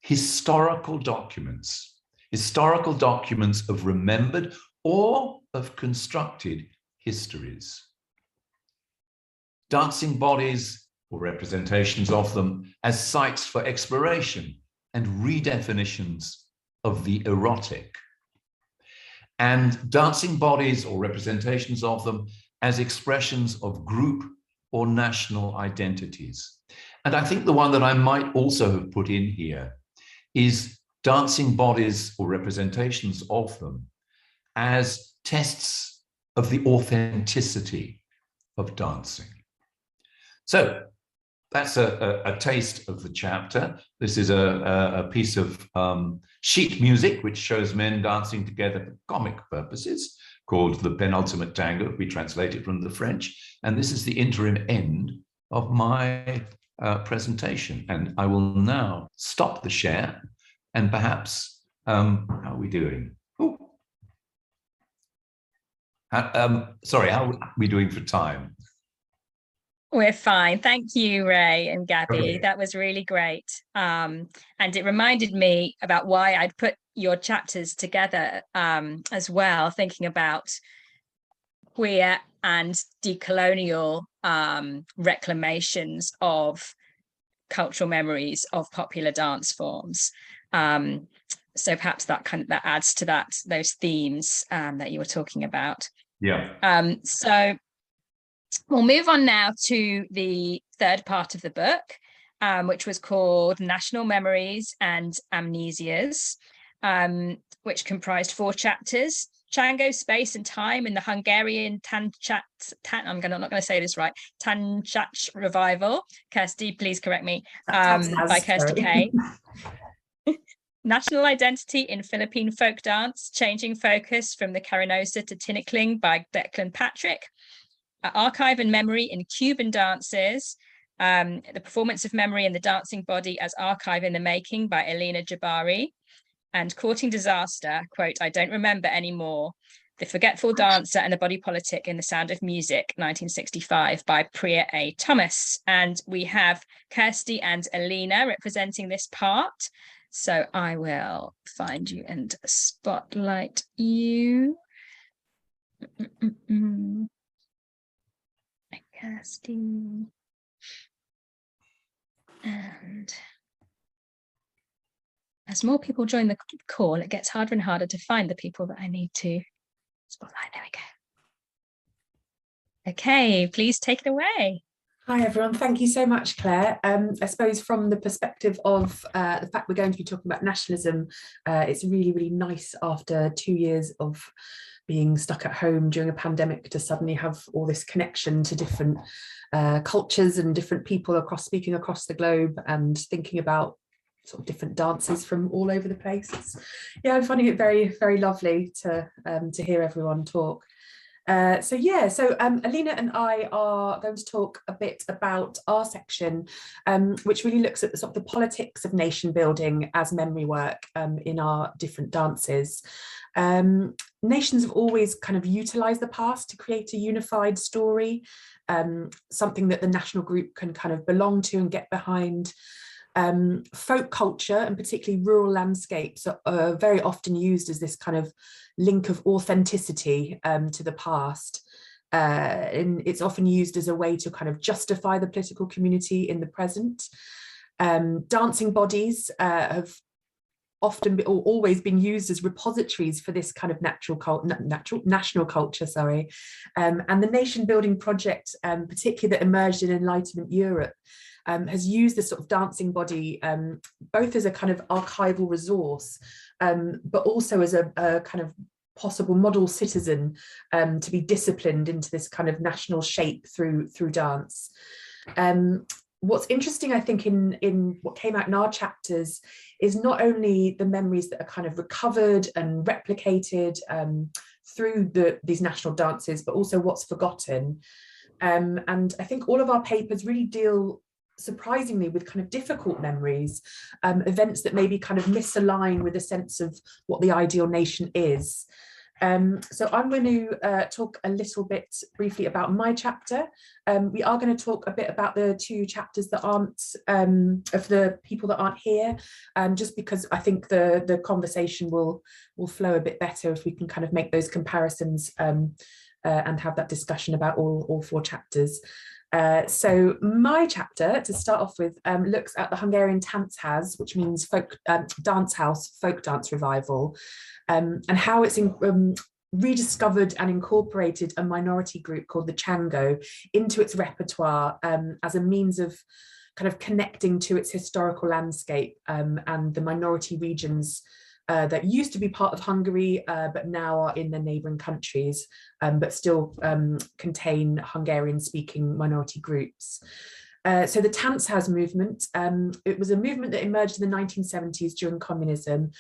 historical documents of remembered or of constructed histories. Dancing bodies or representations of them as sites for exploration and redefinitions of the erotic. And dancing bodies or representations of them as expressions of group or national identities. And I think the one that I might also have put in here is dancing bodies or representations of them as tests of the authenticity of dancing. So that's a taste of the chapter. This is a piece of sheet music which shows men dancing together for comic purposes, called The Penultimate Tango. We translate it from the French. And this is the interim end of my presentation. And I will now stop the share and perhaps, how are we doing? Ooh, Sorry, how are we doing for time? We're fine. Thank you, Ray and Gabby. Okay. That was really great. And it reminded me about why I'd put your chapters together as well, thinking about queer and decolonial reclamations of cultural memories of popular dance forms. So perhaps that adds to those themes that you were talking about. Yeah. So we'll move on now to the third part of the book, which was called National Memories and Amnesias, which comprised 4 chapters: Chango, Space and Time in the Hungarian I'm not going to say this right, Tancsacs Revival. Kirsty, please correct me, by Kirsty Kay. National Identity in Philippine Folk Dance, Changing Focus from the Carinosa to Tinikling by Declan Patrick. Archive and Memory in Cuban Dances, The Performance of Memory in the Dancing Body as Archive in the Making by Elena Jabari. And Courting Disaster, quote, I Don't Remember Anymore, The Forgetful Dancer and the Body Politic in the Sound of Music, 1965 by Priya A. Thomas. And we have Kirsty and Elena representing this part. So I will find you and spotlight you. Kirsty. And as more people join the call, it gets harder and harder to find the people that I need to spotlight. There we go. Okay, please take it away. Hi everyone, thank you so much, Claire. I suppose from the perspective of the fact we're going to be talking about nationalism, it's really, really nice after 2 years of being stuck at home during a pandemic to suddenly have all this connection to different cultures and different people speaking across the globe and thinking about sort of different dances from all over the place. Yeah, I'm finding it very, very lovely to hear everyone talk. So Elena and I are going to talk a bit about our section, which really looks at the politics of nation building as memory work in our different dances. Nations have always kind of utilised the past to create a unified story, something that the national group can kind of belong to and get behind. Folk culture and particularly rural landscapes are very often used as this kind of link of authenticity to the past. And it's often used as a way to kind of justify the political community in the present. Dancing bodies have often or always been used as repositories for this kind of national culture, and the nation building project, particularly that emerged in Enlightenment Europe, has used this sort of dancing body both as a kind of archival resource, but also as a kind of possible model citizen to be disciplined into this kind of national shape through dance. What's interesting, I think, in what came out in our chapters is not only the memories that are kind of recovered and replicated through these national dances, but also what's forgotten. And I think all of our papers really deal surprisingly with kind of difficult memories, events that maybe kind of misalign with a sense of what the ideal nation is. So I'm going to talk a little bit briefly about my chapter. We are going to talk a bit about the 2 chapters that aren't, of the people that aren't here, just because I think the conversation will flow a bit better if we can kind of make those comparisons and have that discussion about all 4 chapters. So my chapter, to start off with, looks at the Hungarian Táncház, which means dance house, folk dance revival, and how it's rediscovered and incorporated a minority group called the Chango into its repertoire as a means of kind of connecting to its historical landscape and the minority regions that used to be part of Hungary, but now are in the neighbouring countries, but still contain Hungarian-speaking minority groups. So the Táncház movement, it was a movement that emerged in the 1970s during communism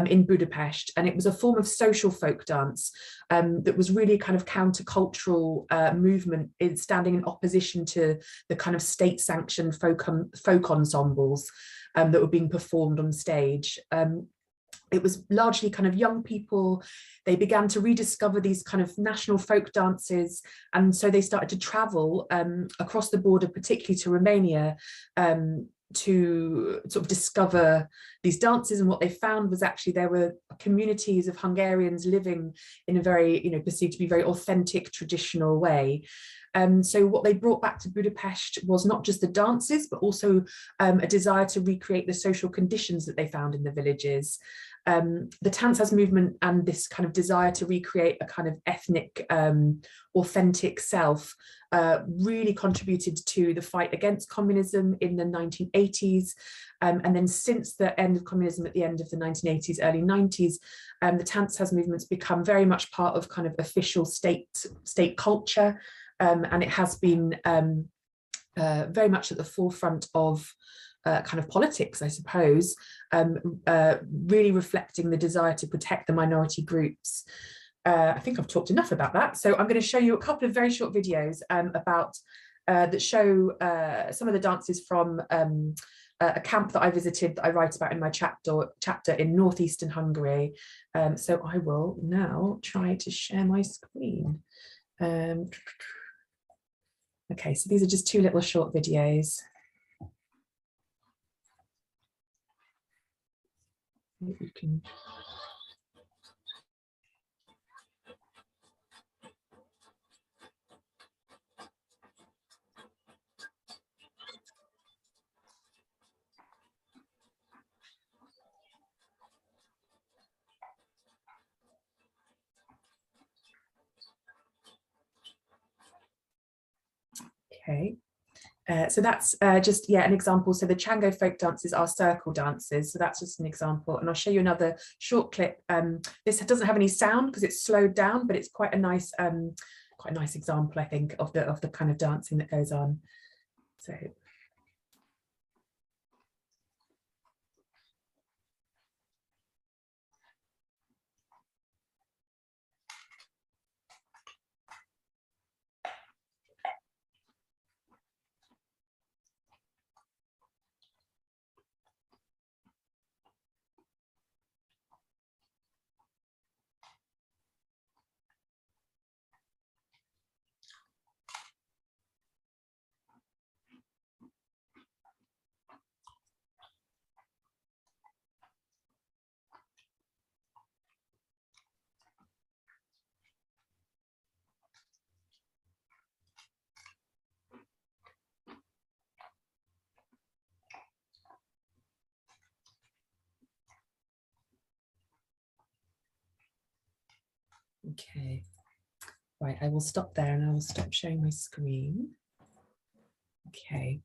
in Budapest, and it was a form of social folk dance that was really kind of countercultural movement, standing in opposition to the kind of state-sanctioned folk ensembles that were being performed on stage. it was largely kind of young people. They began to rediscover these kind of national folk dances. And so they started to travel across the border, particularly to Romania, to sort of discover these dances. And what they found was actually there were communities of Hungarians living in a very, perceived to be very authentic, traditional way. So what they brought back to Budapest was not just the dances, but also a desire to recreate the social conditions that they found in the villages. The Táncház movement and this kind of desire to recreate a kind of ethnic, authentic self really contributed to the fight against communism in the 1980s. And then since the end of communism at the end of the 1980s, early 90s, the Táncház movement's become very much part of kind of official state culture. And it has been very much at the forefront of kind of politics, I suppose, really reflecting the desire to protect the minority groups. I think I've talked enough about that. So I'm going to show you a couple of very short videos about that show some of the dances from a camp that I visited that I write about in my chapter in northeastern Hungary. So I will now try to share my screen. Okay, so these are just two little short videos. Maybe we can. Okay. So that's just, an example. So the Chango folk dances are circle dances. So that's just an example. And I'll show you another short clip. This doesn't have any sound because it's slowed down, but it's quite a nice example, I think, of the kind of dancing that goes on. So. Okay, right, I will stop there and I will stop sharing my screen. Okay,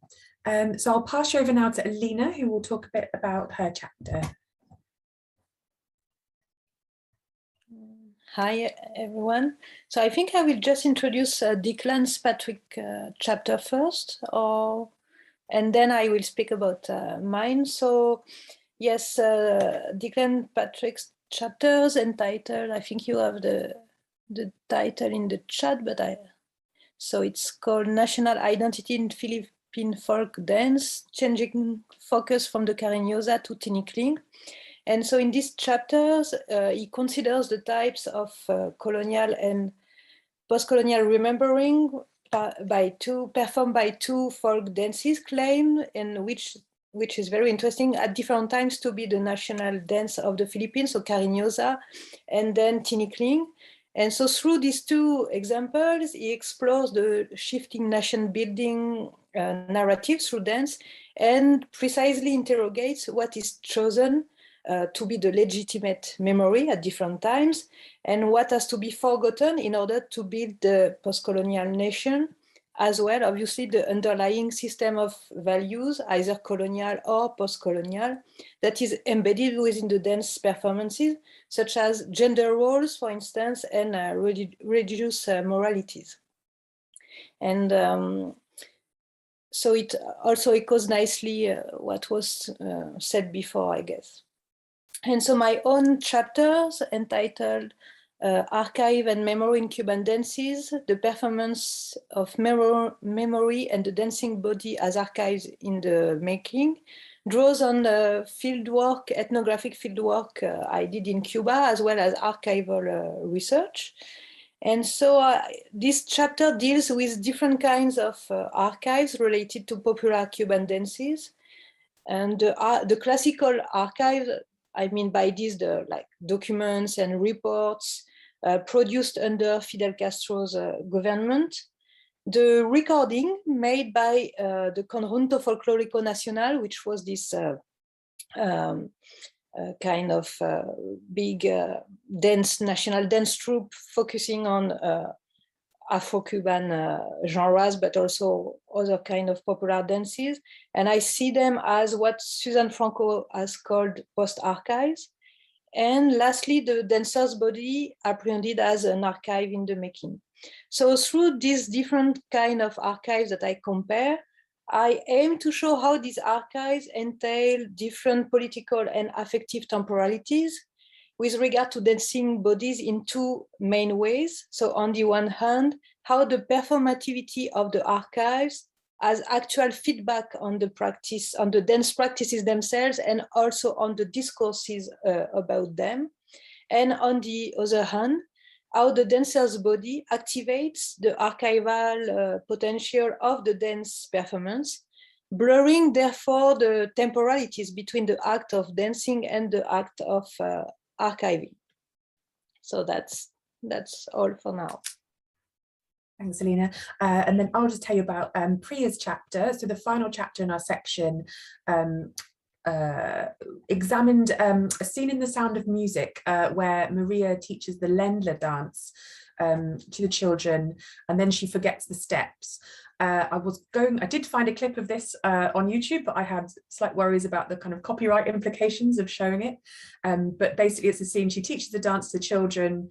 so I'll pass you over now to Alina, who will talk a bit about her chapter. Hi, everyone. So I think I will just introduce Declan's Patrick chapter first, and then I will speak about mine. So yes, Declan Patrick's chapters entitled, I think you have the title in the chat, but so it's called National Identity in Philippine Folk Dance, Changing Focus from the Cariñosa to Tinikling. And so in these chapters, he considers the types of colonial and post-colonial remembering performed by two folk dances claimed, and which is very interesting, at different times to be the national dance of the Philippines, so Cariñosa, and then Tinikling. And so through these two examples, he explores the shifting nation building narratives through dance and precisely interrogates what is chosen to be the legitimate memory at different times and what has to be forgotten in order to build the post-colonial nation, as well, obviously, the underlying system of values, either colonial or post-colonial, that is embedded within the dance performances, such as gender roles, for instance, and religious moralities. And so it also echoes nicely what was said before, I guess. And so my own chapters entitled Archive and Memory in Cuban Dances, the performance of memory and the dancing body as archives in the making, draws on the fieldwork, ethnographic fieldwork I did in Cuba, as well as archival research. And so this chapter deals with different kinds of archives related to popular Cuban dances. And the classical archive, I mean by this, the like documents and reports produced under Fidel Castro's government. The recording made by the Conjunto Folclórico Nacional, which was this kind of big national dance troupe focusing on Afro-Cuban genres, but also other kind of popular dances. And I see them as what Susan Franco has called post-archives. And lastly, the dancer's body apprehended as an archive in the making. So through these different kind of archives that I compare, I aim to show how these archives entail different political and affective temporalities with regard to dancing bodies in two main ways. So on the one hand, how the performativity of the archives has actual feedback on the practice, on the dance practices themselves, and also on the discourses about them. And on the other hand, how the dancer's body activates the archival potential of the dance performance, blurring therefore the temporalities between the act of dancing and the act of archiving. So that's all for now. Thanks, Alina. And then I'll just tell you about Priya's chapter. So the final chapter in our section examined a scene in The Sound of Music where Maria teaches the Ländler dance to the children, and then she forgets the steps. I did find a clip of this on YouTube, but I had slight worries about the kind of copyright implications of showing it. But basically it's a scene, she teaches the dance to children.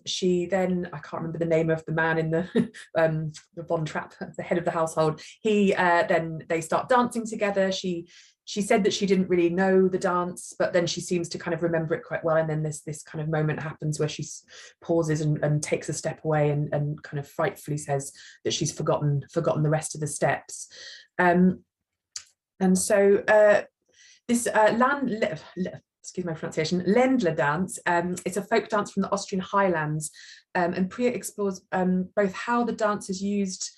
She then, I can't remember the name of the man in the Von Trapp, the head of the household. Then they start dancing together. She said that she didn't really know the dance, but then she seems to kind of remember it quite well. And then this kind of moment happens where she pauses and takes a step away and kind of frightfully says that she's forgotten the rest of the steps. And so this excuse my pronunciation, Ländler dance, it's a folk dance from the Austrian highlands, and Priya explores both how the dance is used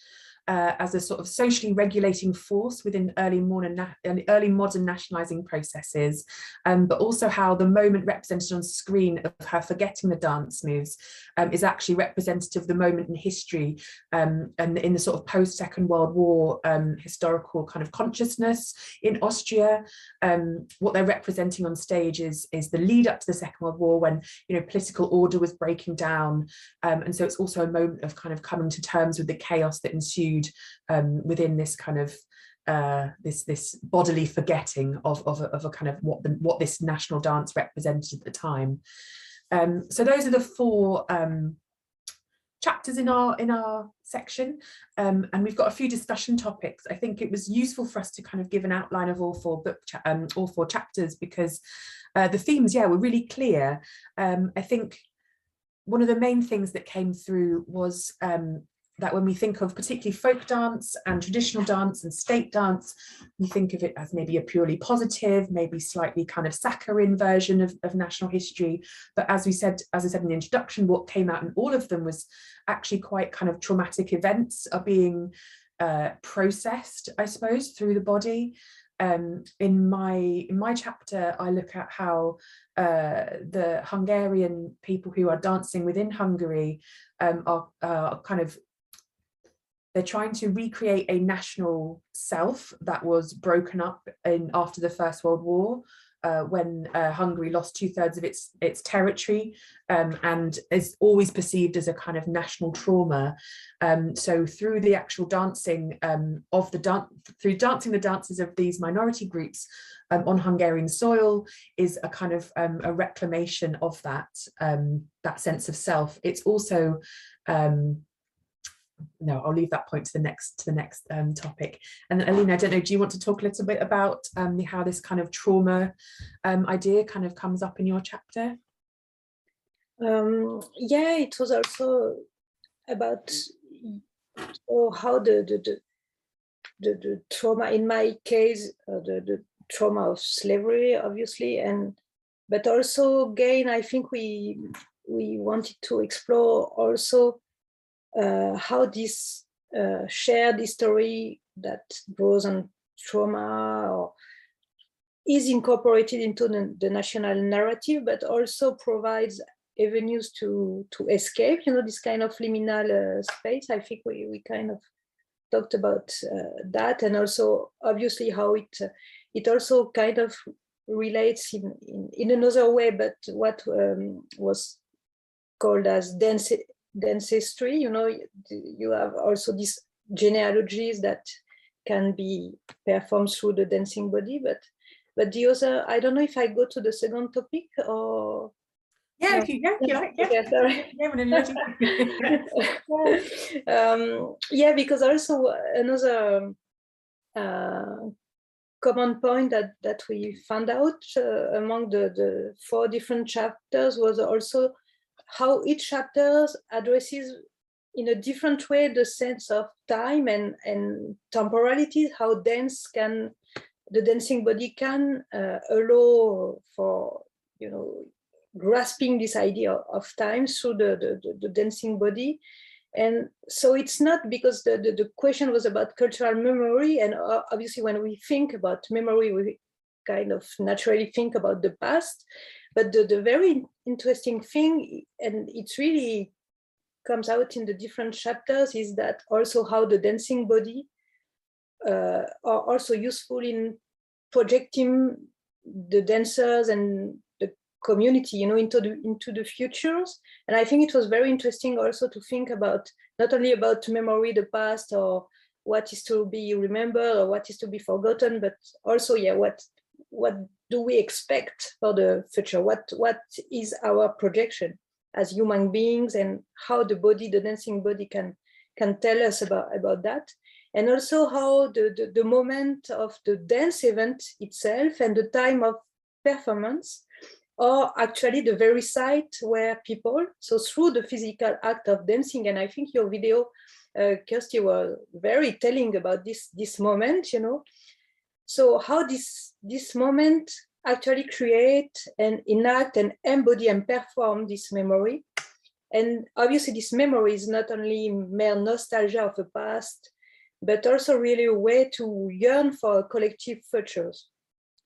as a sort of socially regulating force within early modern nationalizing processes, but also how the moment represented on screen of her forgetting the dance moves is actually representative of the moment in history and in the sort of post-Second World War historical kind of consciousness in Austria. What they're representing on stage is the lead up to the Second World War, when political order was breaking down, and so it's also a moment of kind of coming to terms with the chaos that ensued within this kind of this bodily forgetting of a kind of what this national dance represented at the time. So those are the four chapters in our section, and we've got a few discussion topics. I think it was useful for us to kind of give an outline of all four chapters, because the themes, were really clear. I think one of the main things that came through was that when we think of particularly folk dance and traditional dance and state dance, we think of it as maybe a purely positive, maybe slightly kind of saccharine version of national history. But as I said in the introduction, what came out in all of them was actually quite kind of traumatic events are being processed, I suppose, through the body. In my chapter, I look at how the Hungarian people who are dancing within Hungary are kind of, they're trying to recreate a national self that was broken up after the First World War, when Hungary lost 2/3 of its territory, and is always perceived as a kind of national trauma. So through the actual dancing through dancing the dances of these minority groups on Hungarian soil is a kind of a reclamation of that sense of self. It's also no, I'll leave that point to the next topic. And then, Alina, I don't know, do you want to talk a little bit about how this kind of trauma idea kind of comes up in your chapter? It was also about how the trauma, in my case, trauma of slavery, obviously, but also again, I think we wanted to explore also how this shared history that draws on trauma or is incorporated into the national narrative, but also provides avenues to escape, this kind of liminal space. I think we kind of talked about that, and also obviously how it also kind of relates in another way, but what was called as densistry. You have also these genealogies that can be performed through the dancing body, but the other, I don't know if I go to the second topic or yeah, no. if you yeah. Okay, sorry. Yeah, because also another common point that we found out among the 4 different chapters was also how each chapter addresses in a different way the sense of time and temporality, how the dancing body can allow for grasping this idea of time through the dancing body. And so it's not because the question was about cultural memory, and obviously when we think about memory, we kind of naturally think about the past, but the very interesting thing, and it really comes out in the different chapters, is that also how the dancing body are also useful in projecting the dancers and the community, into the futures. And I think it was very interesting also to think about not only about memory, the past, or what is to be remembered or what is to be forgotten, but also, what do we expect for the future? What is our projection as human beings, and how the dancing body can tell us about that. And also how the moment of the dance event itself and the time of performance are actually the very site where people, so through the physical act of dancing, and I think your video, Kirsty, was very telling about this moment, So how this moment actually create and enact and embody and perform this memory. And obviously this memory is not only mere nostalgia of the past, but also really a way to yearn for collective futures.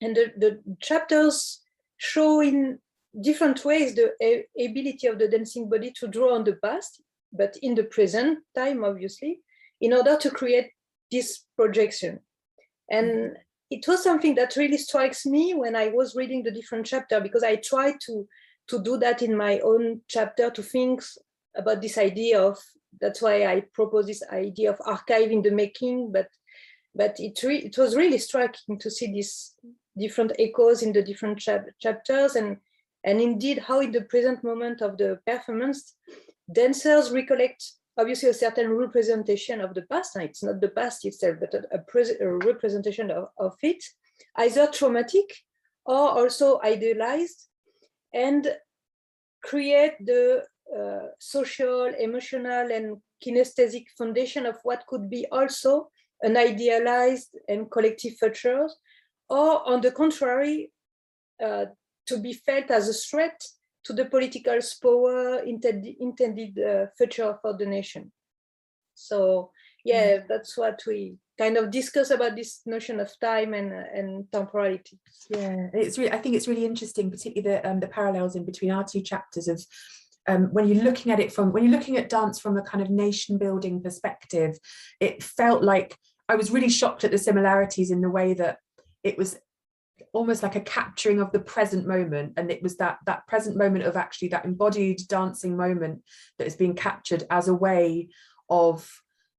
And the chapters show in different ways the ability of the dancing body to draw on the past, but in the present time, obviously, in order to create this projection. And it was something that really strikes me when I was reading the different chapter, because I tried to do that in my own chapter, to think about this idea of, that's why I propose this idea of archive in the making, but it was really striking to see these different echoes in the different chapters, and indeed how in the present moment of the performance, dancers recollect obviously a certain representation of the past. And it's not the past itself, but a representation of it, either traumatic or also idealized, and create the social, emotional, and kinesthetic foundation of what could be also an idealized and collective future, or on the contrary, to be felt as a threat to the political power intended future for the nation. So yeah, that's what we kind of discuss about this notion of time and temporality. Yeah, I think it's really interesting, particularly the parallels in between our 2 chapters of when you're looking at dance from a kind of nation building perspective. It felt like I was really shocked at the similarities in the way that it was almost like a capturing of the present moment, and it was that present moment of actually that embodied dancing moment that is being captured as a way of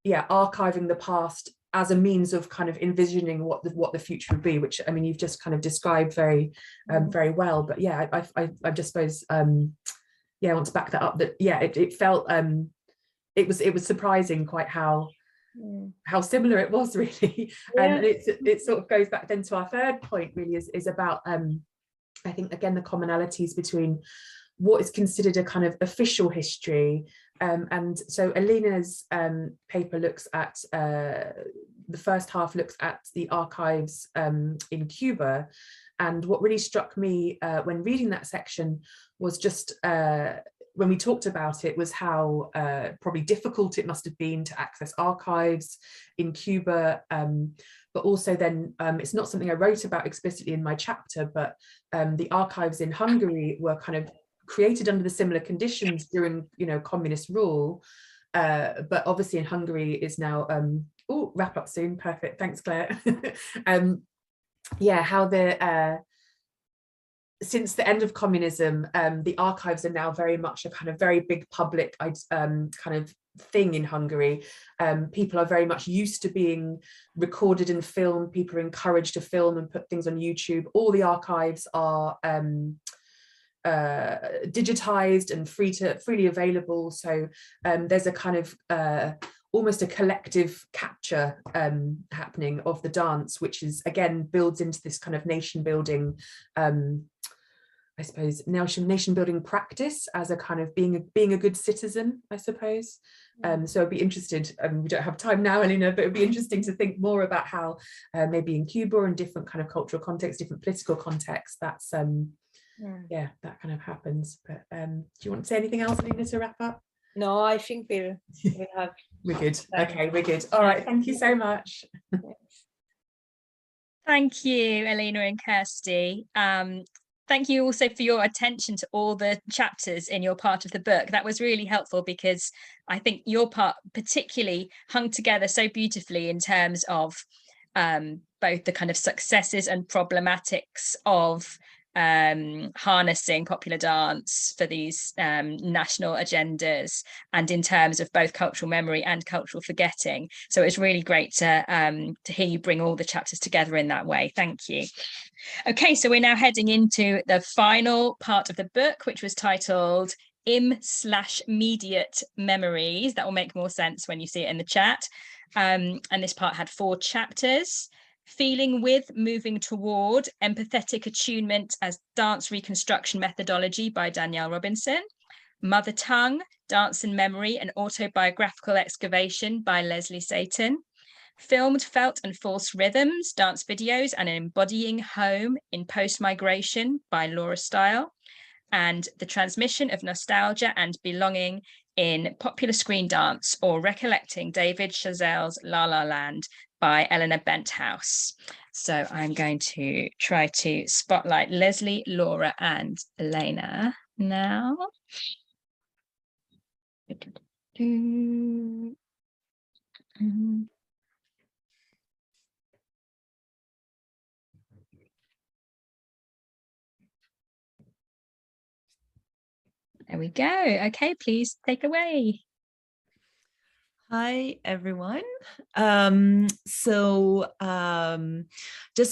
archiving the past as a means of kind of envisioning what the future would be, which I mean you've just kind of described very very well. But yeah, I just suppose I want to back that up, that it felt it was surprising quite how similar it was, really. And it sort of goes back then to our third point, really, is about I think again the commonalities between what is considered a kind of official history, and so Alina's paper looks at the first half looks at the archives in Cuba. And what really struck me when reading that section was just when we talked about it, was how probably difficult it must have been to access archives in Cuba. But also then, it's not something I wrote about explicitly in my chapter, but the archives in Hungary were kind of created under the similar conditions during, communist rule. But obviously in Hungary is now, wrap up soon, perfect, thanks Claire. Yeah, how since the end of communism, the archives are now very much a kind of very big public kind of thing in Hungary. People are very much used to being recorded and filmed. People are encouraged to film and put things on YouTube. All the archives are digitized and freely available. So there's a kind of almost a collective capture happening of the dance, which is again builds into this kind of nation building, I suppose, nation building practice as a kind of being a good citizen, I suppose. So I'd be interested, we don't have time now, Elena, but it'd be interesting to think more about how maybe in Cuba or in different kind of cultural contexts, different political contexts, that's yeah, that kind of happens. But do you want to say anything else, Elena, to wrap up? No, I think we'll have. We're good. Okay, we're good. All right, thank you so much. Thank you, Elena and Kirsty. Thank you also for your attention to all the chapters in your part of the book. That was really helpful because I think your part particularly hung together so beautifully in terms of both the kind of successes and problematics of harnessing popular dance for these national agendas, and in terms of both cultural memory and cultural forgetting. So it's really great to hear you bring all the chapters together in that way. Thank you. Okay, so we're now heading into the final part of the book, which was titled im/mediate memories. That will make more sense when you see it in the chat. And this part had 4 chapters. Feeling with, moving toward, empathetic attunement as dance reconstruction methodology by Danielle Robinson. Mother tongue, dance and memory, an autobiographical excavation by Leslie Satan. Filmed, felt and false rhythms, dance videos and embodying home in post-migration by Laura Stile. And the transmission of nostalgia and belonging in popular screen dance, or recollecting David Chazelle's La La Land by Eleanor Benthouse. So I'm going to try to spotlight Leslie, Laura and Elena now. There we go. Okay, please take away. Hi, everyone. Just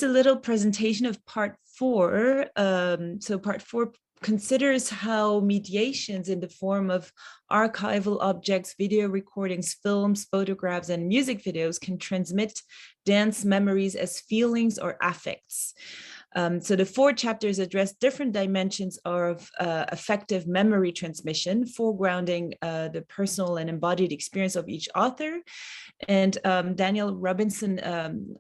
a little presentation of part 4. So part 4 considers how mediations in the form of archival objects, video recordings, films, photographs, and music videos can transmit dance memories as feelings or affects. So the 4 chapters address different dimensions of effective memory transmission, foregrounding the personal and embodied experience of each author. And Danielle Robinson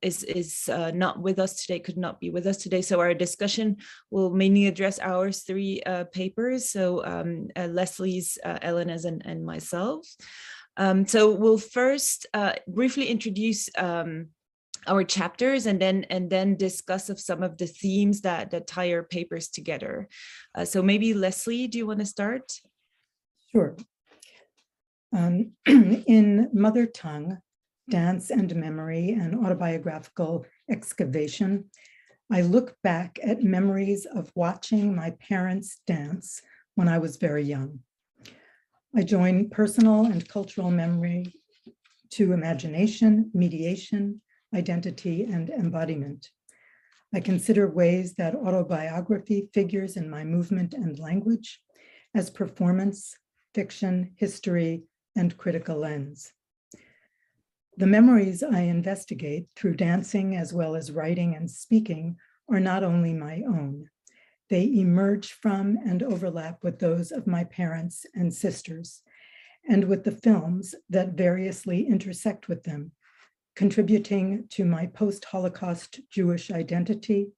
is not with us today, could not be with us today. So our discussion will mainly address our 3 papers. So Leslie's, Elena's, and myself. So we'll first briefly introduce our chapters and then discuss of some of the themes that tie our papers together. So maybe Leslie, do you want to start? Sure. In Mother Tongue, Dance and Memory, an autobiographical excavation, I look back at memories of watching my parents dance when I was very young. I join personal and cultural memory to imagination, mediation, identity, and embodiment. I consider ways that autobiography figures in my movement and language as performance, fiction, history, and critical lens. The memories I investigate through dancing as well as writing and speaking are not only my own. They emerge from and overlap with those of my parents and sisters, and with the films that variously intersect with them, contributing to my post-Holocaust Jewish identity,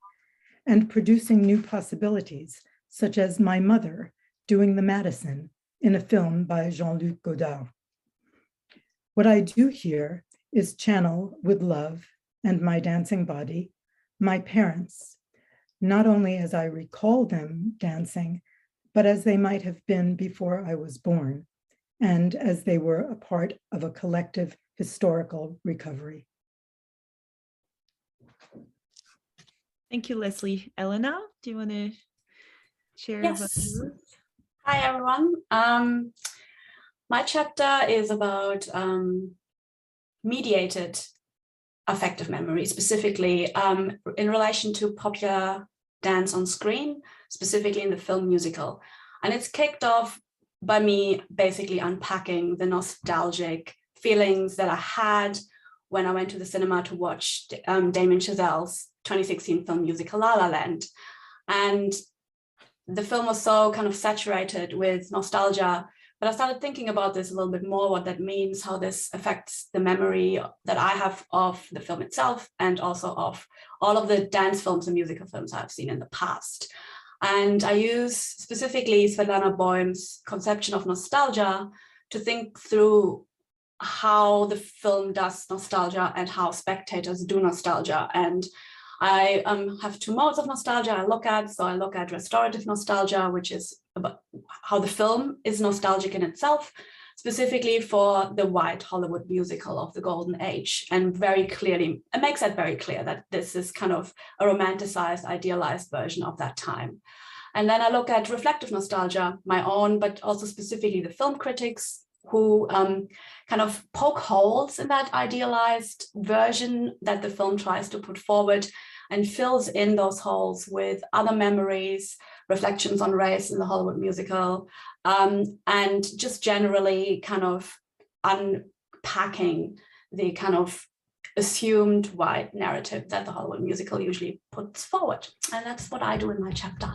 and producing new possibilities, such as my mother doing the Madison in a film by Jean-Luc Godard. What I do here is channel with love and my dancing body, my parents, not only as I recall them dancing, but as they might have been before I was born, and as they were a part of a collective historical recovery. Thank you, Leslie. Elena, do you want to share? Yes. Hi, everyone. My chapter is about mediated affective memory, specifically in relation to popular dance on screen, specifically in the film musical. And it's kicked off by me basically unpacking the nostalgic feelings that I had when I went to the cinema to watch Damien Chazelle's 2016 film musical La La Land. And the film was so kind of saturated with nostalgia, but I started thinking about this a little bit more, what that means, how this affects the memory that I have of the film itself, and also of all of the dance films and musical films I've seen in the past. And I use specifically Svetlana Boym's conception of nostalgia to think through how the film does nostalgia and how spectators do nostalgia. And I have two modes of nostalgia I look at. So I look at restorative nostalgia, which is about how the film is nostalgic in itself, specifically for the white Hollywood musical of the golden age. And very clearly, it makes that very clear that this is kind of a romanticized, idealized version of that time. And then I look at reflective nostalgia, my own, but also specifically the film critics who kind of poke holes in that idealized version that the film tries to put forward and fills in those holes with other memories, reflections on race in the Hollywood musical, and just generally kind of unpacking the kind of assumed white narrative that the Hollywood musical usually puts forward. And that's what I do in my chapter.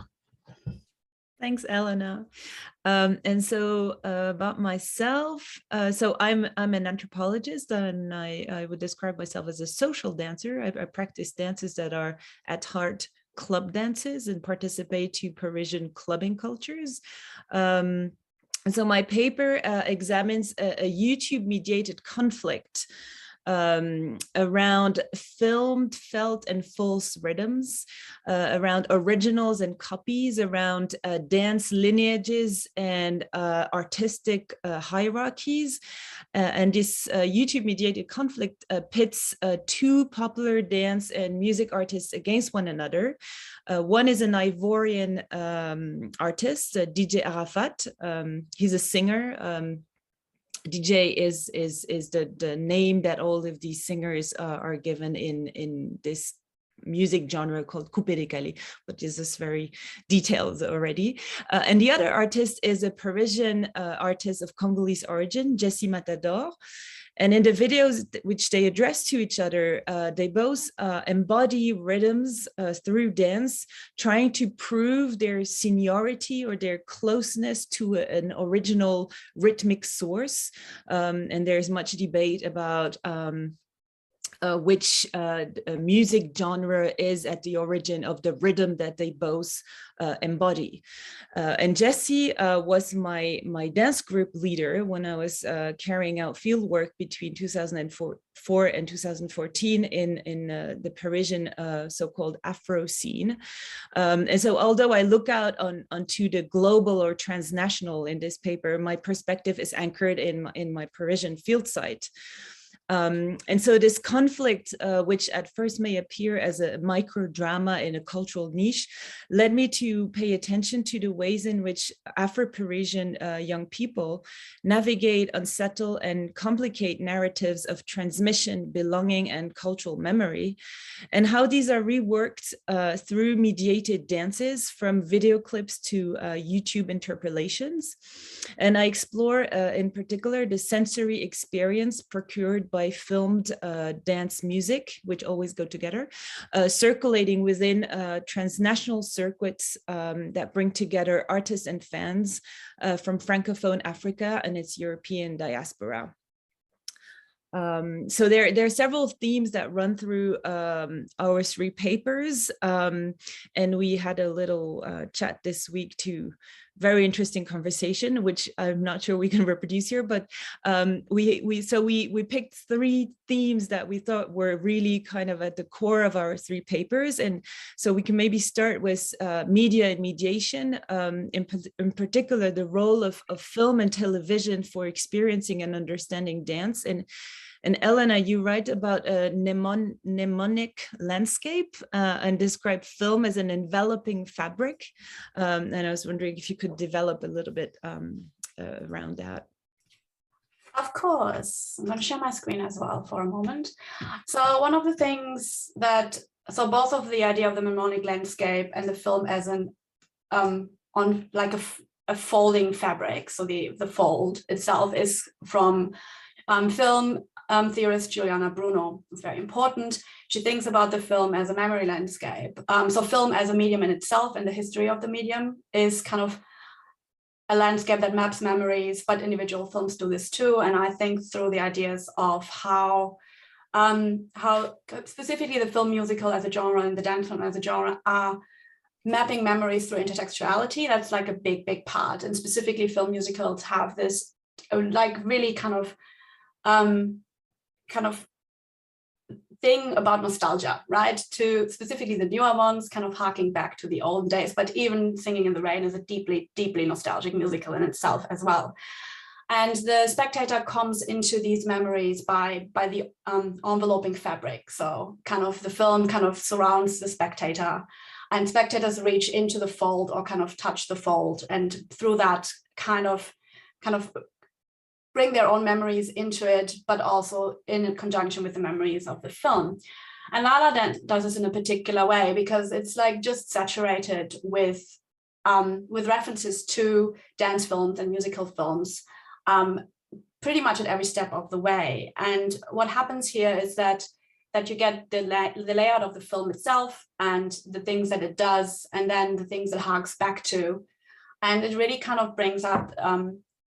Thanks, Elena. And so about myself, so I'm an anthropologist, and I would describe myself as a social dancer. I practice dances that are at heart club dances and participate to Parisian clubbing cultures. And so my paper examines a YouTube mediated conflict around filmed, felt, and false rhythms, around originals and copies, around dance lineages and artistic hierarchies. And this YouTube-mediated conflict pits two popular dance and music artists against one another. One is an Ivorian artist, DJ Arafat. He's a singer. DJ is the name that all of these singers are given in this music genre called coupé décalé, but this is very detailed already. And the other artist is a Parisian artist of Congolese origin, Jessie Matador. And in the videos which they address to each other, they both embody rhythms through dance, trying to prove their seniority or their closeness to an original rhythmic source. And there's much debate about which music genre is at the origin of the rhythm that they both embody. And Jessie was my dance group leader when I was carrying out field work between 2004 and 2014 in the Parisian so-called Afro scene. And so although I look out onto the global or transnational in this paper, my perspective is anchored in my Parisian field site. And so this conflict, which at first may appear as a micro drama in a cultural niche, led me to pay attention to the ways in which Afro-Parisian young people navigate, unsettle, and complicate narratives of transmission, belonging, and cultural memory, and how these are reworked through mediated dances, from video clips to YouTube interpolations. And I explore in particular the sensory experience procured by filmed dance music, which always go together, circulating within transnational circuits that bring together artists and fans from Francophone Africa and its European diaspora. So there are several themes that run through our 3 papers, and we had a little chat this week too. Very interesting conversation, which I'm not sure we can reproduce here, but we picked 3 themes that we thought were really kind of at the core of our 3 papers. And so we can maybe start with media and mediation, in particular, the role of film and television for experiencing and understanding dance. And Elena, you write about a mnemonic landscape and describe film as an enveloping fabric. And I was wondering if you could develop a little bit around that. Of course, I'm going to share my screen as well for a moment. So one of the things that, so both of the idea of the mnemonic landscape and the film as an, on like a folding fabric. So the fold itself is from film theorist Juliana Bruno. It's very important. She thinks about the film as a memory landscape. So film as a medium in itself and the history of the medium is kind of a landscape that maps memories, but individual films do this too. And I think through the ideas of how specifically the film musical as a genre and the dance film as a genre are mapping memories through intertextuality. That's like a big part. And specifically film musicals have this like really kind of thing about nostalgia, right? To specifically the newer ones, kind of harking back to the old days, but even Singing in the Rain is a deeply nostalgic musical in itself as well. And the spectator comes into these memories by the enveloping fabric. So kind of the film kind of surrounds the spectator, and spectators reach into the fold or kind of touch the fold, and through that kind of bring their own memories into it, but also in conjunction with the memories of the film. And La La Land does this in a particular way because it's like just saturated with references to dance films and musical films pretty much at every step of the way. And what happens here is that you get the layout of the film itself and the things that it does, and then the things it harks back to. And it really kind of brings up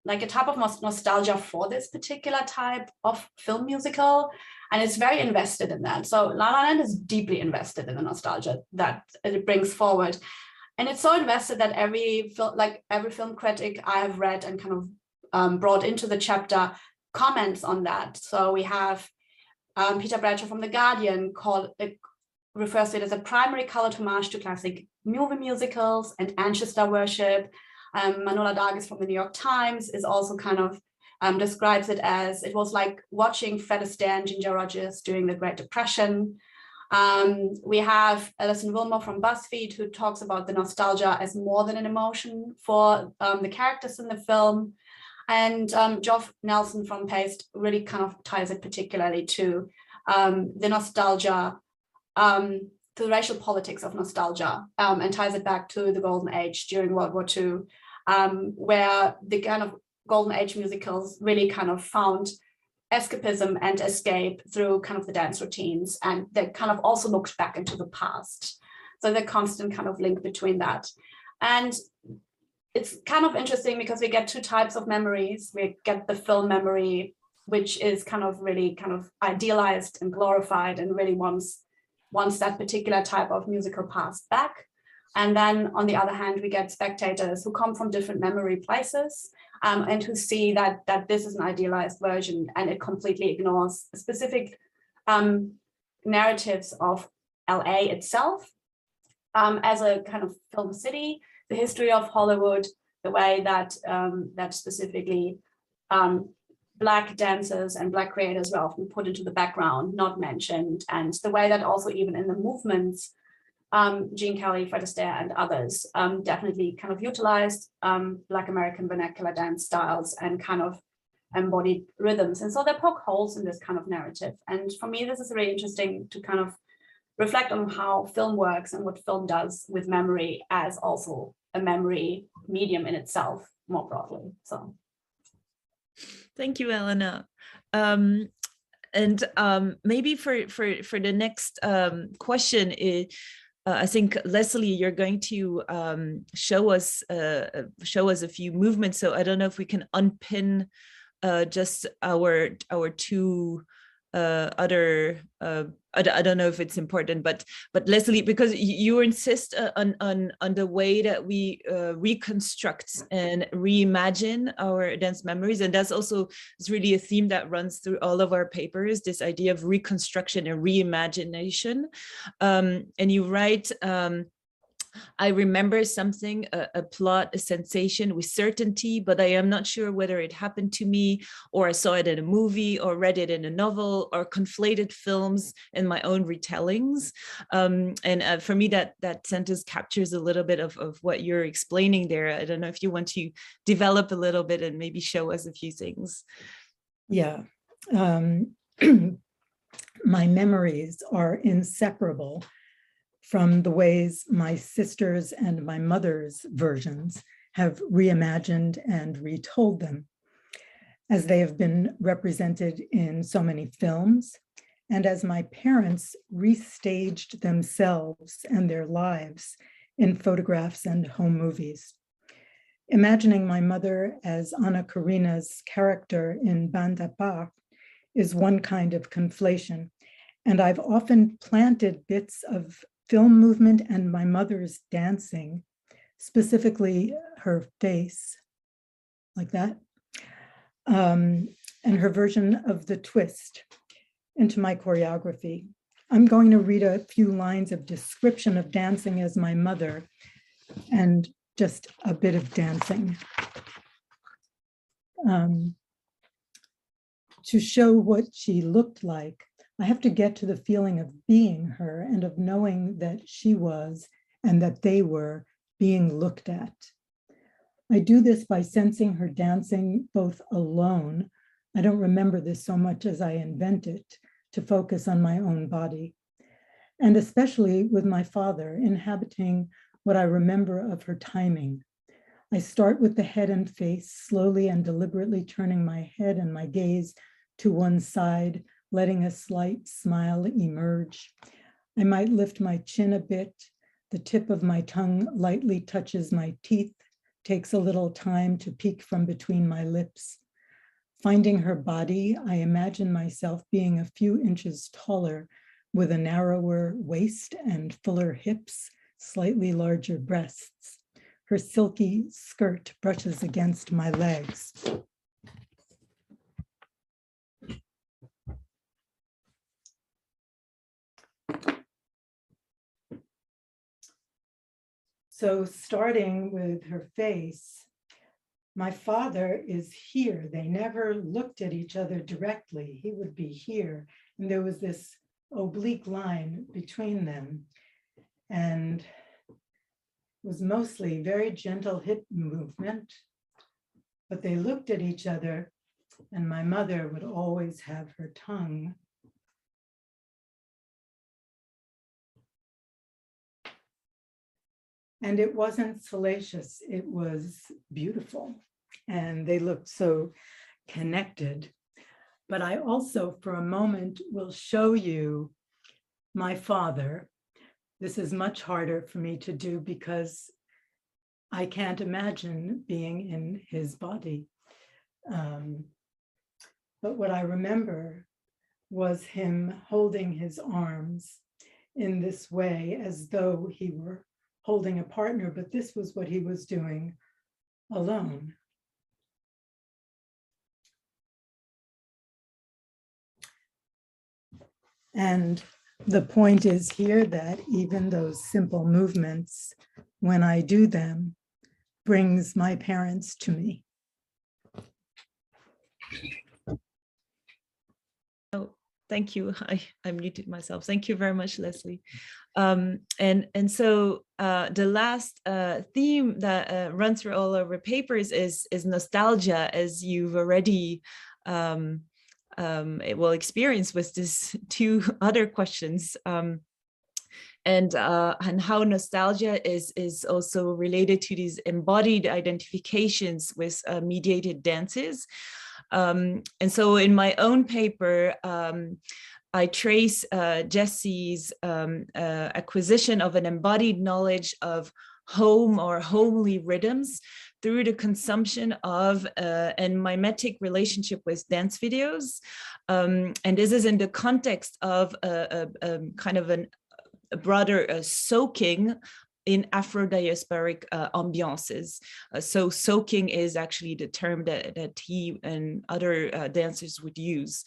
like a type of nostalgia for this particular type of film musical, and it's very invested in that. So La La Land is deeply invested in the nostalgia that it brings forward, and it's so invested that every film critic I have read and kind of brought into the chapter comments on that. So we have Peter Bradshaw from The Guardian refers to it as a primary colored homage to classic movie musicals and ancestor worship. Manola Dargis from the New York Times is also kind of describes it as it was like watching Fred Astaire and Ginger Rogers during the Great Depression. We have Alison Wilmore from BuzzFeed, who talks about the nostalgia as more than an emotion for the characters in the film. And Geoff Nelson from Paste really kind of ties it particularly to the nostalgia, to the racial politics of nostalgia, and ties it back to the golden age during World War II, where the kind of golden age musicals really kind of found escapism and escape through kind of the dance routines, and they kind of also looked back into the past. So the constant kind of link between that. And it's kind of interesting because we get 2 types of memories. We get the film memory, which is kind of really kind of idealized and glorified and really wants that particular type of musical past back. And then on the other hand, we get spectators who come from different memory places and who see that this is an idealized version, and it completely ignores specific narratives of LA itself as a kind of film city, the history of Hollywood, the way that that specifically Black dancers and Black creators were often put into the background, not mentioned, and the way that also even in the movements, Gene Kelly, Fred Astaire, and others definitely kind of utilized Black American vernacular dance styles and kind of embodied rhythms. And so they poke holes in this kind of narrative. And for me, this is really interesting to kind of reflect on how film works and what film does with memory as also a memory medium in itself more broadly. So. Thank you, Elena. Maybe for the next question, I think Leslie, you're going to show us a few movements. So I don't know if we can unpin just our 2 other I don't know if it's important, but Leslie, because you insist on the way that we reconstruct and reimagine our dance memories, and that's also is really a theme that runs through all of our papers, this idea of reconstruction and reimagination. And you write, I remember something, a plot, a sensation with certainty, but I am not sure whether it happened to me or I saw it in a movie or read it in a novel or conflated films in my own retellings. And for me, that sentence captures a little bit of what you're explaining there. I don't know if you want to develop a little bit and maybe show us a few things. Yeah. My memories are inseparable from the ways my sisters and my mother's versions have reimagined and retold them, as they have been represented in so many films, and as my parents restaged themselves and their lives in photographs and home movies. Imagining my mother as Anna Karina's character in Bande à part is one kind of conflation, and I've often planted bits of film movement and my mother's dancing, specifically her face, like that, and her version of the twist into my choreography. I'm going to read a few lines of description of dancing as my mother and just a bit of dancing. To show what she looked like, I have to get to the feeling of being her and of knowing that she was and that they were being looked at. I do this by sensing her dancing both alone. I don't remember this so much as I invent it to focus on my own body, and especially with my father inhabiting what I remember of her timing. I start with the head and face, slowly and deliberately turning my head and my gaze to one side, letting a slight smile emerge. I might lift my chin a bit. The tip of my tongue lightly touches my teeth, takes a little time to peek from between my lips. Finding her body, I imagine myself being a few inches taller with a narrower waist and fuller hips, slightly larger breasts. Her silky skirt brushes against my legs. So starting with her face, my father is here. They never looked at each other directly. He would be here. And there was this oblique line between them. And it was mostly very gentle hip movement, but they looked at each other and my mother would always have her tongue and it wasn't salacious, it was beautiful. And they looked so connected. But I also, for a moment, will show you my father. This is much harder for me to do because I can't imagine being in his body. But what I remember was him holding his arms in this way as though he were holding a partner, but this was what he was doing alone. And the point is here that even those simple movements, when I do them, brings my parents to me. Oh, thank you. I muted myself. Thank you very much, Leslie. And so the last theme that runs through all of our papers is nostalgia, as you've already experienced with these two other questions. And how nostalgia is also related to these embodied identifications with mediated dances. And so in my own paper, I trace Jesse's acquisition of an embodied knowledge of home or homely rhythms through the consumption of and mimetic relationship with dance videos. And this is in the context of a kind of a broader soaking in Afro-diasporic ambiances. So soaking is actually the term that he and other dancers would use.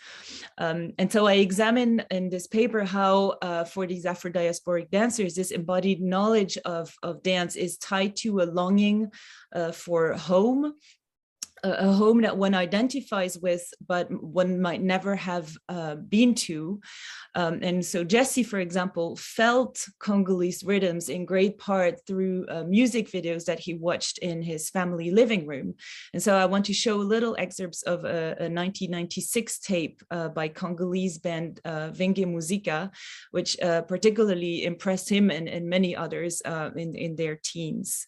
And so I examine in this paper how for these Afro-diasporic dancers, this embodied knowledge of dance is tied to a longing for home, a home that one identifies with, but one might never have been to. And so Jesse, for example, felt Congolese rhythms in great part through music videos that he watched in his family living room. And so I want to show little excerpts of a 1996 tape by Congolese band Vinge Musica, which particularly impressed him and many others in their teens.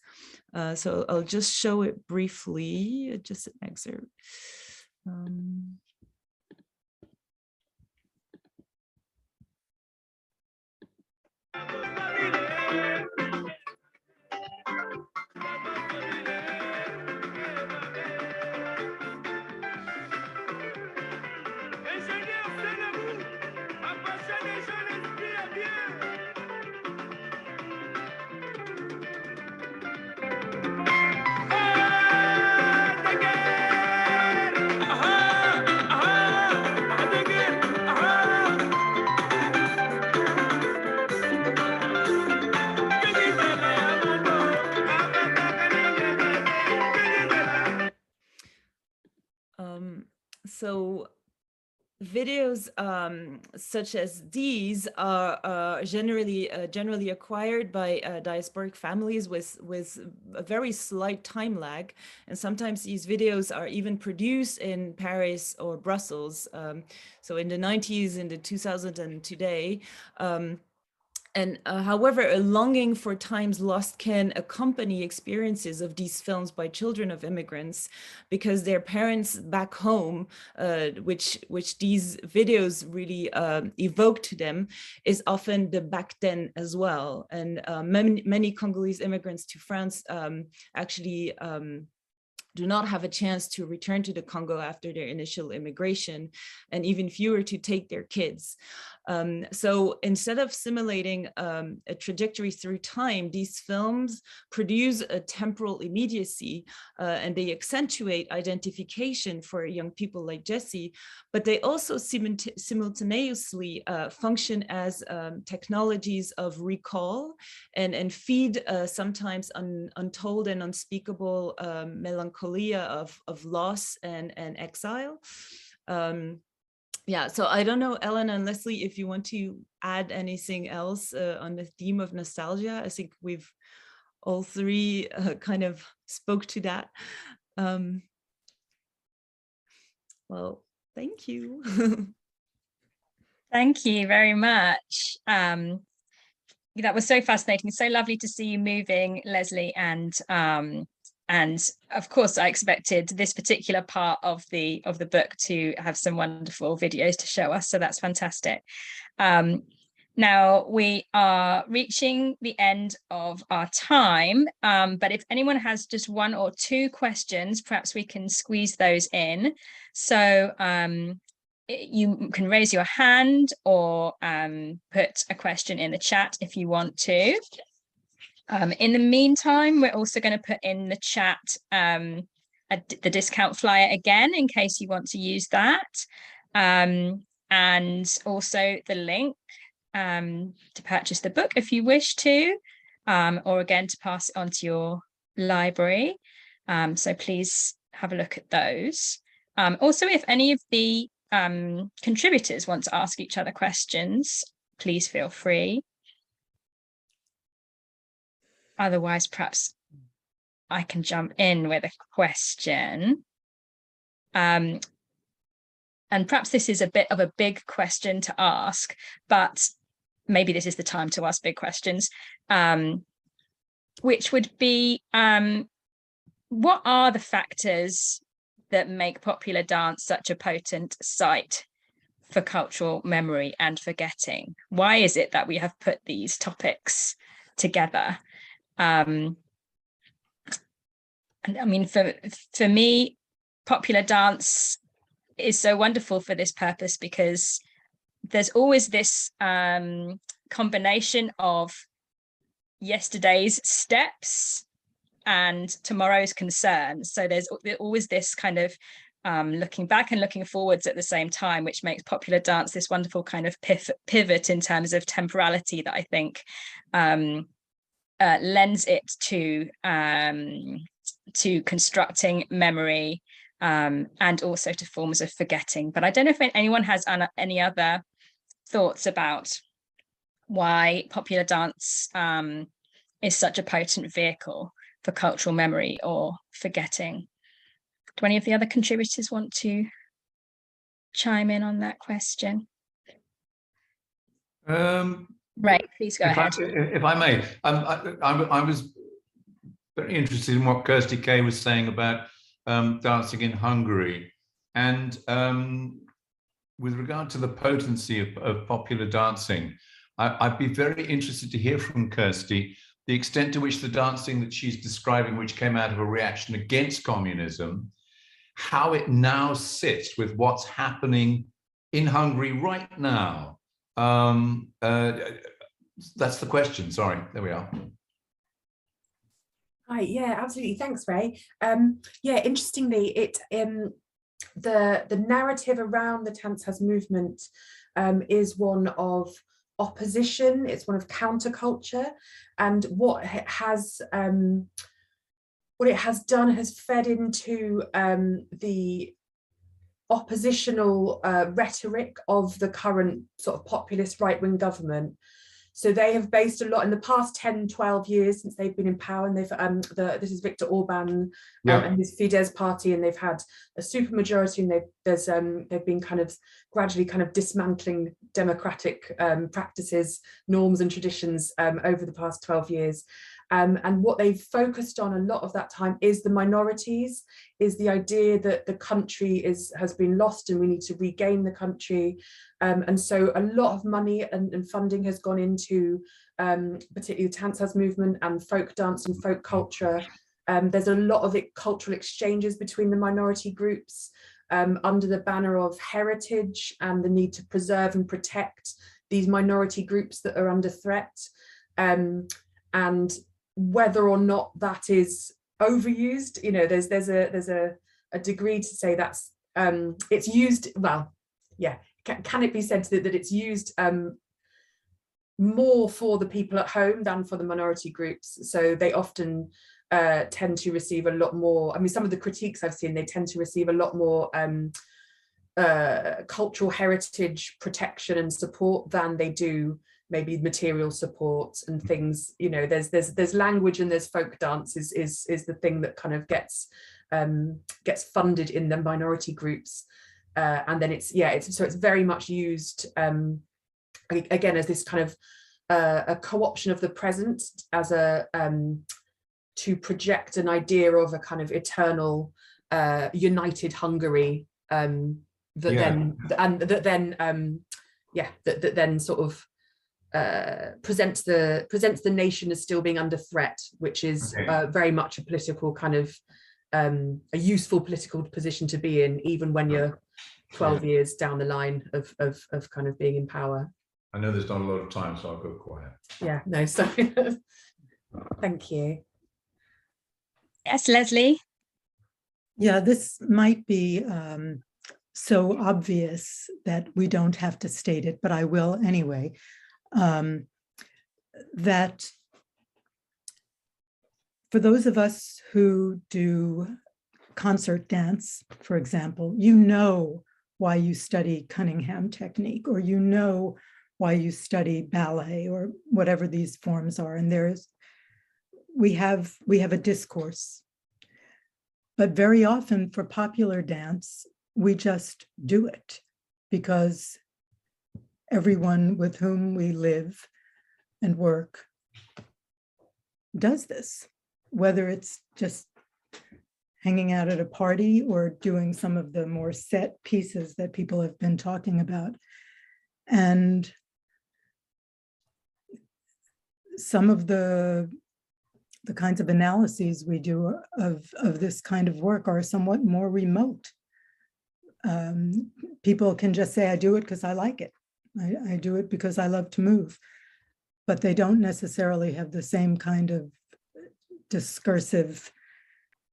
So I'll just show it briefly, just an excerpt. So videos such as these are generally acquired by diasporic families with a very slight time lag, and sometimes these videos are even produced in Paris or Brussels. So in the 90s, in the 2000s, and today. And however, a longing for times lost can accompany experiences of these films by children of immigrants, because their parents back home, which these videos really evoke to them, is often the back then as well. And many Congolese immigrants to France actually do not have a chance to return to the Congo after their initial immigration, and even fewer to take their kids. So instead of simulating a trajectory through time, these films produce a temporal immediacy, and they accentuate identification for young people like Jesse, but they also simultaneously function as technologies of recall and feed sometimes untold and unspeakable melancholia of loss and exile. Yeah, so I don't know, Ellen and Leslie, if you want to add anything else on the theme of nostalgia. I think we've all three kind of spoke to that. Well, thank you. Thank you very much. That was so fascinating. So lovely to see you moving, Leslie, and of course, I expected this particular part of the book to have some wonderful videos to show us. So that's fantastic. Now we are reaching the end of our time, but if anyone has just one or two questions, perhaps we can squeeze those in. So you can raise your hand or put a question in the chat if you want to. In the meantime, we're also going to put in the chat the discount flyer again, in case you want to use that, and also the link to purchase the book if you wish to, or again to pass it on to your library. So please have a look at those. Also, if any of the contributors want to ask each other questions, please feel free. Otherwise, perhaps I can jump in with a question. And perhaps this is a bit of a big question to ask, but maybe this is the time to ask big questions, which would be, what are the factors that make popular dance such a potent site for cultural memory and forgetting? Why is it that we have put these topics together? And I mean, for me, popular dance is so wonderful for this purpose, because there's always this combination of yesterday's steps and tomorrow's concerns. So there's always this kind of looking back and looking forwards at the same time, which makes popular dance this wonderful kind of pivot in terms of temporality that I think lends it to constructing memory and also to forms of forgetting. But I don't know if anyone has any other thoughts about why popular dance is such a potent vehicle for cultural memory or forgetting. Do any of the other contributors want to chime in on that question? Right, please go ahead. If I may, I was very interested in what Kirsty Kay was saying about dancing in Hungary. And with regard to the potency of popular dancing, I'd be very interested to hear from Kirsty the extent to which the dancing that she's describing, which came out of a reaction against communism, how it now sits with what's happening in Hungary right now. That's the question. Sorry, there we are. Hi, yeah, absolutely. Thanks, Ray. Yeah, interestingly, it the narrative around the Tanzas movement is one of opposition. It's one of counterculture, and what it has done has fed into the oppositional rhetoric of the current sort of populist right-wing government. So they have based a lot in the past 10, 12 years since they've been in power, and they've this is Viktor Orban and his Fidesz party, and they've had a supermajority, and they've been kind of gradually kind of dismantling democratic practices, norms and traditions over the past 12 years. And what they've focused on a lot of that time is the minorities, is the idea that the country has been lost and we need to regain the country. And so a lot of money and funding has gone into particularly the Tanzas movement and folk dance and folk culture. There's a lot of cultural exchanges between the minority groups under the banner of heritage and the need to preserve and protect these minority groups that are under threat. And whether or not that is overused, you know, there's a degree to say that's it's used, well, yeah, can it be said that it's used more for the people at home than for the minority groups? So they often tend to receive a lot more, I mean, some of the critiques I've seen, they tend to receive a lot more cultural heritage protection and support than they do maybe material support and things. You know, there's language and there's folk dance is the thing that kind of gets funded in the minority groups, and then it's very much used again as this kind of a co-option of the present as a to project an idea of a kind of eternal united Hungary that then sort of presents the nation as still being under threat, which is very much a political kind of a useful political position to be in, even when you're 12 years down the line of kind of being in power. I know there's not a lot of time, so I'll go quiet. Yeah, no, sorry. Thank you. Yes, Leslie. Yeah, this might be so obvious that we don't have to state it, but I will anyway. That for those of us who do concert dance, for example, you know why you study Cunningham technique, or you know why you study ballet, or whatever these forms are, and we have a discourse. But very often for popular dance, we just do it because everyone with whom we live and work does this, whether it's just hanging out at a party or doing some of the more set pieces that people have been talking about. And some of the the kinds of analyses we do of this kind of work are somewhat more remote. People can just say, I do it because I like it. I do it because I love to move. But they don't necessarily have the same kind of discursive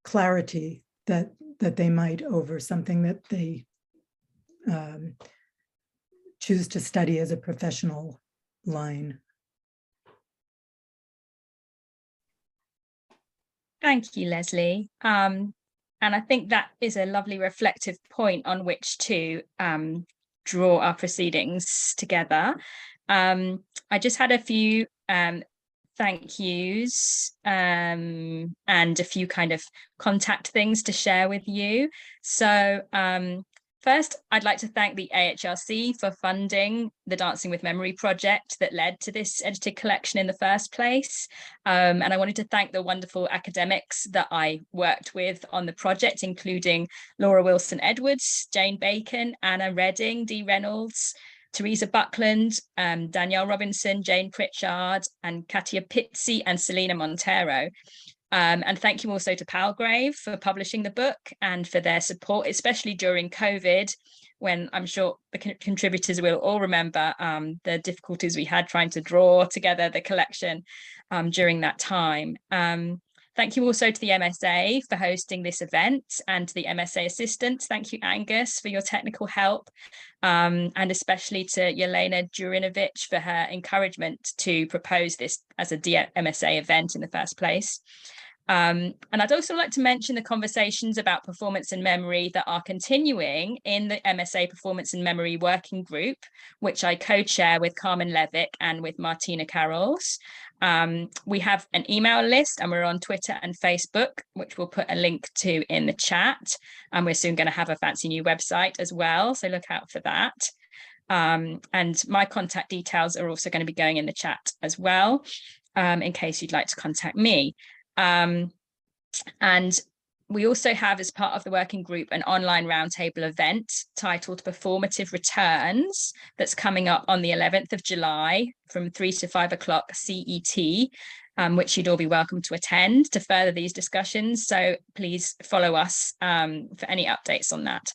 clarity that they might over something that they choose to study as a professional line. Thank you, Leslie. And I think that is a lovely reflective point on which to draw our proceedings together. I just had a few thank yous and a few kind of contact things to share with you. So first, I'd like to thank the AHRC for funding the Dancing with Memory project that led to this edited collection in the first place. And I wanted to thank the wonderful academics that I worked with on the project, including Laura Wilson-Edwards, Jane Bacon, Anna Redding, Dee Reynolds, Teresa Buckland, Danielle Robinson, Jane Pritchard, and Katia Pizzi and Selena Montero. And thank you also to Palgrave for publishing the book and for their support, especially during COVID, when I'm sure the contributors will all remember the difficulties we had trying to draw together the collection during that time. Thank you also to the MSA for hosting this event, and to the MSA assistants. Thank you, Angus, for your technical help, and especially to Yelena Jurinovich for her encouragement to propose this as a dMSA event in the first place. And I'd also like to mention the conversations about performance and memory that are continuing in the MSA Performance and Memory Working Group, which I co-chair with Carmen Levick and with Martina Carrolls. We have an email list, and we're on Twitter and Facebook, which we'll put a link to in the chat. And we're soon going to have a fancy new website as well, so look out for that. And my contact details are also going to be going in the chat as well, in case you'd like to contact me. And we also have, as part of the working group, an online roundtable event titled Performative Returns that's coming up on the 11th of July from 3 to 5 o'clock CET, which you'd all be welcome to attend to further these discussions. So please follow us for any updates on that.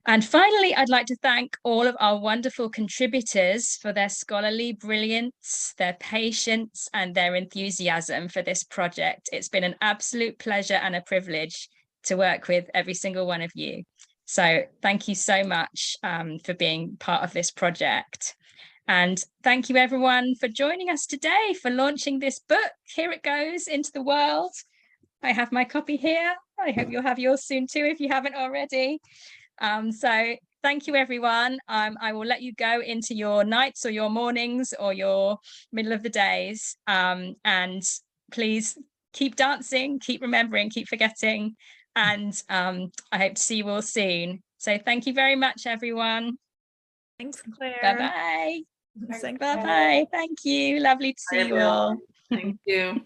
And finally, I'd like to thank all of our wonderful contributors for their scholarly brilliance, their patience, and their enthusiasm for this project. It's been an absolute pleasure and a privilege to work with every single one of you. So thank you so much for being part of this project. And thank you everyone for joining us today, for launching this book. Here it goes into the world. I have my copy here. I hope you'll have yours soon too, if you haven't already. So thank you, everyone. I will let you go into your nights or your mornings or your middle of the days. And please keep dancing, keep remembering, keep forgetting. And I hope to see you all soon. So thank you very much, everyone. Thanks, Claire. Bye-bye. Thanks, Bye-bye. Thank you. Lovely to see you all. Thank you.